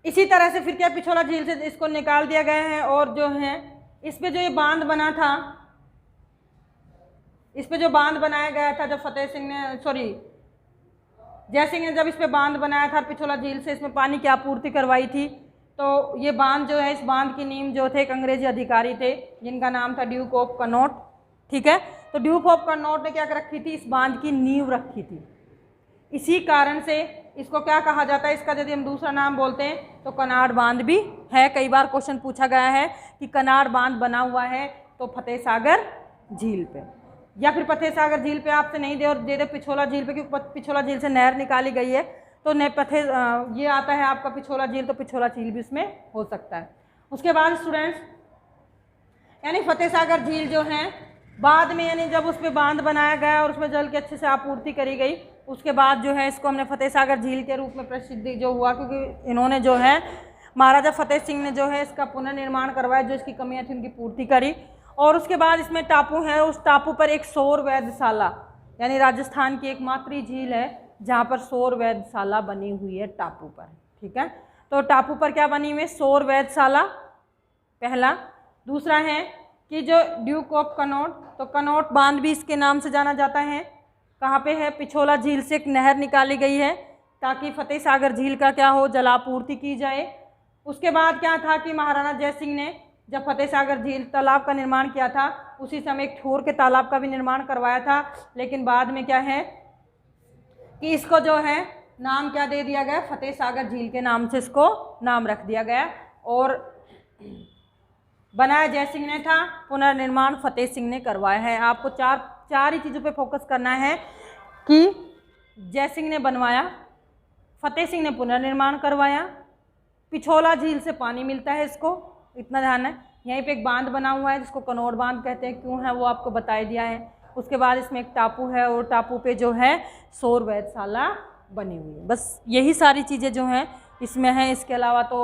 इसी तरह से फिर क्या पिछोला झील से इसको निकाल दिया गया है और जो है इस पे जो ये बांध बना था, इस पे जो बांध बनाया गया था जब फतेह सिंह ने जयसिंह ने जब इस पे बांध बनाया था पिछोला झील से इसमें पानी की आपूर्ति करवाई थी, तो ये बांध जो है, इस बांध की नींव जो थे एक अंग्रेजी अधिकारी थे जिनका नाम था ड्यूक ऑफ कनॉट। ठीक है, तो ड्यूक ऑफ कनॉट ने क्या रखी थी, इस बांध की नींव रखी थी। इसी कारण से इसको क्या कहा जाता है, इसका यदि हम दूसरा नाम बोलते हैं तो कनाड़ बांध भी है। कई बार क्वेश्चन पूछा गया है कि कनाड़ बांध बना हुआ है तो फतेह सागर झील पे, या फिर फतेह सागर झील पे आपसे नहीं दे और दे दे पिछोला झील पे, क्योंकि पिछोला झील से नहर निकाली गई है तो ये आता है आपका पिछोला झील, तो पिछोला झील भी उसमें हो सकता है। उसके बाद स्टूडेंट्स यानी फतेह सागर झील जो है बाद में यानी जब उस पर बांध बनाया गया और उसमें जल की अच्छे से आपूर्ति करी गई, उसके बाद जो है इसको हमने फतेह सागर झील के रूप में प्रसिद्धि जो हुआ, क्योंकि इन्होंने जो है महाराजा फतेह सिंह ने जो है इसका पुनर्निर्माण करवाया, जो इसकी कमियां थी उनकी पूर्ति करी। और उसके बाद इसमें टापू है, उस टापू पर एक सौर वेधशाला यानी राजस्थान की एकमात्र झील है जहाँ पर सौर वेधशाला बनी हुई है टापू पर। ठीक है, तो टापू पर क्या बनी हुई है, सौर वेधशाला पहला। दूसरा है कि जो ड्यूक ऑफ कनॉट, तो कनॉट बांध भी इसके नाम से जाना जाता है। कहाँ पे है, पिछोला झील से एक नहर निकाली गई है ताकि फतेह सागर झील का क्या हो, जलापूर्ति की जाए। उसके बाद क्या था कि महाराणा जयसिंह ने जब फतेह सागर झील तालाब का निर्माण किया था, उसी समय एक ठोर के तालाब का भी निर्माण करवाया था, लेकिन बाद में क्या है कि इसको जो है नाम क्या दे दिया गया, फतेह सागर झील के नाम से इसको नाम रख दिया गया। और बनाया जयसिंह ने था, पुनर्निर्माण फतेह सिंह ने करवाया है। आपको चार ही चीज़ों पे फोकस करना है कि जयसिंह ने बनवाया, फतेह सिंह ने पुनर्निर्माण करवाया, पिछोला झील से पानी मिलता है, इसको इतना ध्यान है। यहीं पे एक बांध बना हुआ है जिसको कनौड़ बांध कहते हैं, क्यों है वो आपको बता दिया है। उसके बाद इसमें एक टापू है और टापू पे जो है सौर वेधशाला बनी हुई है। बस यही सारी चीज़ें जो हैं इसमें हैं। इसके अलावा तो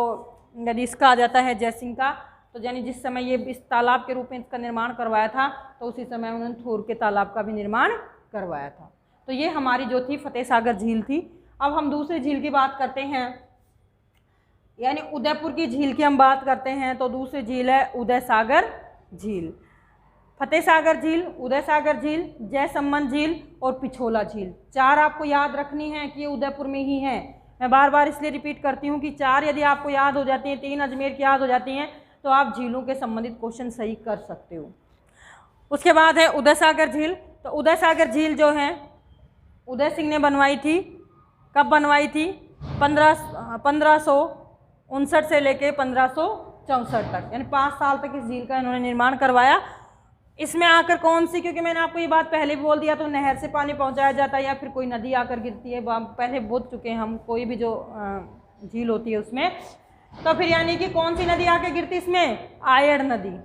यदि इसका आ जाता है जयसिंह का, तो यानी जिस समय ये इस तालाब के रूप में इसका निर्माण करवाया था, तो उसी समय उन्होंने थोर के तालाब का भी निर्माण करवाया था। तो ये हमारी जो थी फतेह सागर झील थी। अब हम दूसरी झील की बात करते हैं, यानी उदयपुर की झील की हम बात करते हैं। तो दूसरी झील है उदय सागर झील। फतेह सागर झील, उदय सागर झील, जयसम्मन झील और पिछोला झील, 4 आपको याद रखनी है कि ये उदयपुर में ही है। मैं बार बार इसलिए रिपीट करती हूँ कि 4 यदि आपको याद हो जाती हैं, 3 अजमेर की याद हो जाती हैं, तो आप झीलों के संबंधित क्वेश्चन सही कर सकते हो। उसके बाद है उदय सागर झील। तो उदय सागर झील जो है उदय सिंह ने बनवाई थी। कब बनवाई थी, 1559 से लेके 1564 तक, यानी 5 साल तक इस झील का इन्होंने निर्माण करवाया। इसमें आकर कौन सी, क्योंकि मैंने आपको ये बात पहले भी बोल दिया, तो नहर से पानी पहुंचाया जाता है या फिर कोई नदी आकर गिरती है, पहले बोल चुके हैं हम, कोई भी जो झील होती है उसमें। तो फिर यानी कि कौन सी नदी आके गिरती इसमें, आयड़ नदी।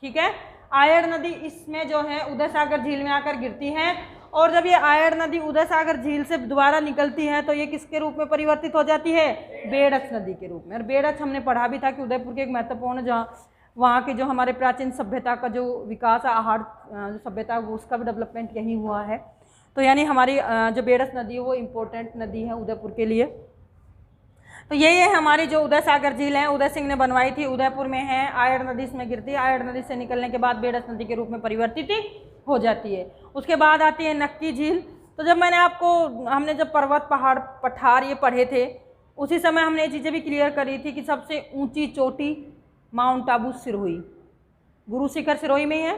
ठीक है, आयड़ नदी इसमें जो है उदय सागर झील में आकर गिरती है और जब ये आयर नदी उदय सागर झील से दोबारा निकलती है तो ये किसके रूप में परिवर्तित हो जाती है? बेड़च नदी के रूप में। और बेड़च हमने पढ़ा भी था कि उदयपुर के एक महत्वपूर्ण जहाँ वहाँ के जो हमारे प्राचीन सभ्यता का जो विकास आहार जो सभ्यता उसका भी डेवलपमेंट यही हुआ है। तो यानी हमारी जो बेड़च नदी है वो इम्पोर्टेंट नदी है उदयपुर के लिए। तो ये हमारी जो उदय सागर झील है उदय सिंह ने बनवाई थी, उदयपुर में है, आयर नदी इसमें गिरती है, आयर नदी से निकलने के बाद बेड़च नदी के रूप में परिवर्तित हो जाती है। उसके बाद आती है नक्की झील। तो जब हमने जब पर्वत पहाड़ पठार ये पढ़े थे उसी समय हमने ये चीज़ें भी क्लियर करी थी कि सबसे ऊंची चोटी माउंट आबू सिरोही, गुरु शिखर सिरोही में ही है।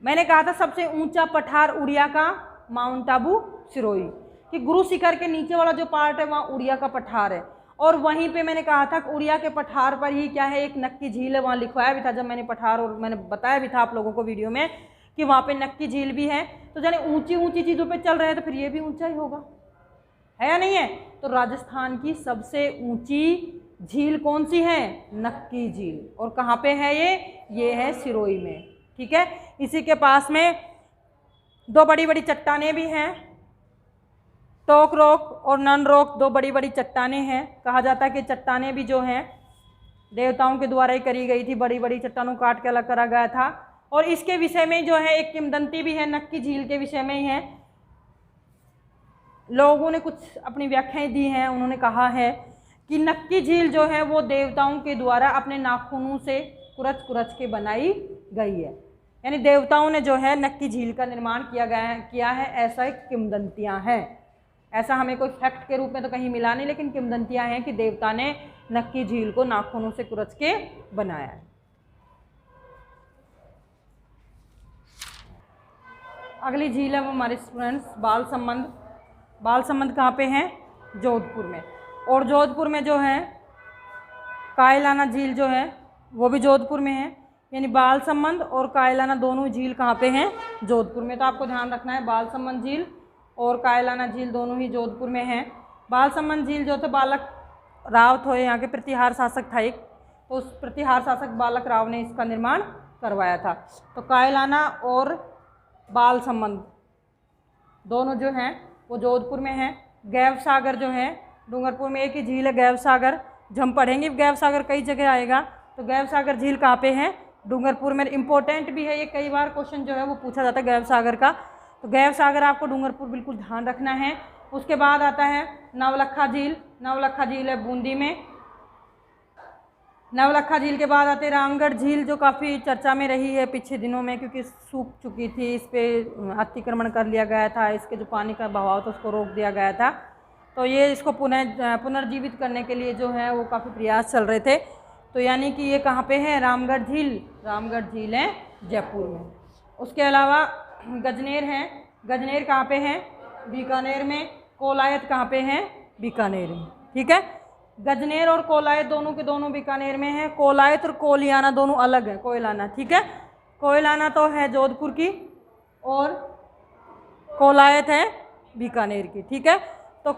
मैंने कहा था सबसे ऊंचा पठार उड़िया का माउंट आबू सिरोही, कि गुरु शिखर के नीचे वाला जो पार्ट है वहाँ उड़िया का पठार है। और वहीं पे मैंने कहा था कि उड़िया के पठार पर ही क्या है, एक नक्की झील है, वहाँ लिखवाया भी था जब मैंने पठार, और मैंने बताया भी था आप लोगों को वीडियो में कि वहाँ पे नक्की झील भी है। तो जाने ऊंची ऊंची चीज़ों पे चल रहे हैं तो फिर ये भी ऊंचा ही होगा, है या नहीं है? तो राजस्थान की सबसे ऊंची झील कौन सी है? नक्की झील। और कहाँ पे है ये है सिरोही में, ठीक है। इसी के पास में दो बड़ी बड़ी चट्टानें भी हैं, टोक रोक और नन रोक, दो बड़ी बड़ी चट्टानें हैं। कहा जाता है कि चट्टानें भी जो हैं देवताओं के द्वारा ही करी गई थी, बड़ी बड़ी चट्टानों काट के अलग करा गया था। और इसके विषय में जो है एक किंवदंती भी है, नक्की झील के विषय में ही है। लोगों ने कुछ अपनी व्याख्याएं दी हैं, उन्होंने कहा है कि नक्की झील जो है वो देवताओं के द्वारा अपने नाखूनों से कुरच कुरच के बनाई गई है, यानी देवताओं ने जो है नक्की झील का निर्माण किया है, ऐसा एक किंवदंतियाँ हैं। ऐसा हमें कोई फैक्ट के रूप में तो कहीं मिला नहीं, लेकिन किंवदंतियाँ हैं कि देवता ने नक्की झील को नाखूनों से कुरच के बनाया है। अगली झील है वो हमारे स्टूडेंट्स बालसमंद। बालसमंद कहाँ पे हैं? जोधपुर में। और जोधपुर में जो है कायलाना झील जो है वो भी जोधपुर में है, यानी बालसमंद और कायलाना दोनों झील कहाँ पे हैं? जोधपुर में। तो आपको ध्यान रखना है बालसमंद झील और कायलाना झील दोनों ही जोधपुर में हैं। बालसमंद झील जो थे बालक राव थे, यहाँ के प्रतिहार शासक था एक, तो उस प्रतिहार शासक बालक राव ने इसका निर्माण करवाया था। तो कायलाना और बालसमंद दोनों जो हैं वो जोधपुर में हैं। गैव सागर जो है डूंगरपुर में एक ही झील है गैव सागर, जो हम पढ़ेंगे गैव सागर कई जगह आएगा। तो गैव सागर झील कहाँ पे है? डूंगरपुर में। इंपॉर्टेंट भी है ये, कई बार क्वेश्चन जो है वो पूछा जाता है गैव सागर का। तो गैव सागर आपको डूंगरपुर बिल्कुल ध्यान रखना है। उसके बाद आता है नवलखा झील। नवलखा झील है बूंदी में। नवलखा झील के बाद आते रामगढ़ झील, जो काफ़ी चर्चा में रही है पिछले दिनों में, क्योंकि सूख चुकी थी, इस पर अतिक्रमण कर लिया गया था, इसके जो पानी का बहाव था उसको रोक दिया गया था। तो ये इसको पुनर्जीवित करने के लिए जो है वो काफ़ी प्रयास चल रहे थे। तो यानी कि ये कहाँ पे है? रामगढ़ झील। रामगढ़ झील है जयपुर में। उसके अलावा गजनेर है। गजनेर कहाँ पे है? बीकानेर में। कोलायत कहाँ पे है? बीकानेर में, ठीक है। गजनेर और कोलायत दोनों के दोनों बीकानेर में है। कोलायत और कोलियाना दोनों अलग है, कोयलाना, ठीक है। कोयलाना तो है जोधपुर की और कोलायत है बीकानेर की, ठीक है। तो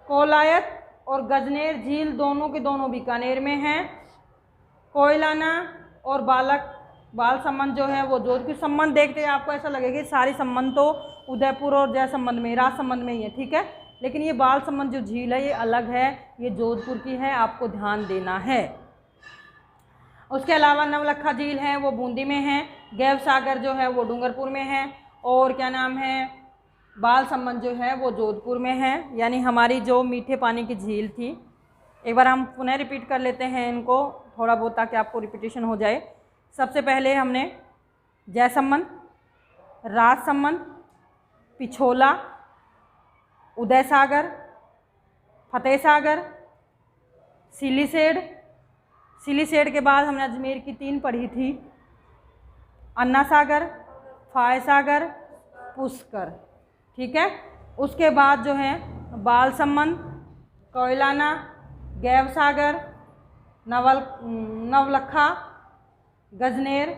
कोलायत और गजनेर झील दोनों के दोनों बीकानेर में हैं। कोयलाना और बालसमंद जो है वो जोधपुर। संबंध देखते हैं आपको ऐसा लगेगा कि सारी संबंध तो उदयपुर और जयसंबंध में, राजसंबंध में ही है, ठीक है। लेकिन ये बालसमंद जो झील है ये अलग है, ये जोधपुर की है, आपको ध्यान देना है। उसके अलावा नवलखा झील है वो बूंदी में है। गैव सागर जो है वो डूंगरपुर में है। और क्या नाम है, बालसमंद जो है वो जोधपुर में है। यानी हमारी जो मीठे पानी की झील थी, एक बार हम पुनः रिपीट कर लेते हैं इनको थोड़ा बहुत ताकि आपको रिपीटेशन हो जाए। सबसे पहले हमने जयसंबंध, राजसंबंध, पिछोला, उदय सागर, फतेह सागर, सिलीसेड के बाद हमने अजमेर की 3 पढ़ी थी, अन्ना सागर, फाय सागर, पुष्कर, ठीक है। उसके बाद जो है बालसमंद, कोयलाना, गैव सागर, नवलखा, गजनेर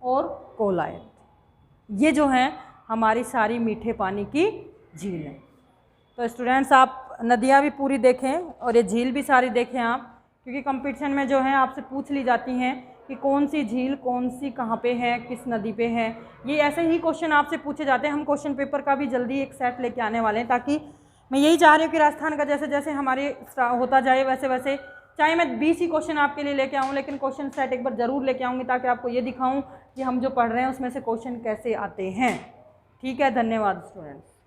और कोलायत, ये जो हैं हमारी सारी मीठे पानी की झील है। तो स्टूडेंट्स आप नदियाँ भी पूरी देखें और ये झील भी सारी देखें आप, क्योंकि कंपटीशन में जो है आपसे पूछ ली जाती हैं कि कौन सी झील कौन सी कहाँ पे है, किस नदी पे है। ये ऐसे ही क्वेश्चन आपसे पूछे जाते हैं। हम क्वेश्चन पेपर का भी जल्दी एक सेट लेके आने वाले हैं, ताकि मैं यही चाह रही हूँ कि राजस्थान का जैसे जैसे हमारे होता जाए वैसे वैसे, चाहे मैं 20 ही क्वेश्चन आपके लिए लेके आऊँ, लेकिन क्वेश्चन सेट एक बार ज़रूर लेके आऊँगी, ताकि आपको ये दिखाऊँ कि हम जो पढ़ रहे हैं उसमें से क्वेश्चन कैसे आते हैं। ठीक है, धन्यवाद स्टूडेंट्स।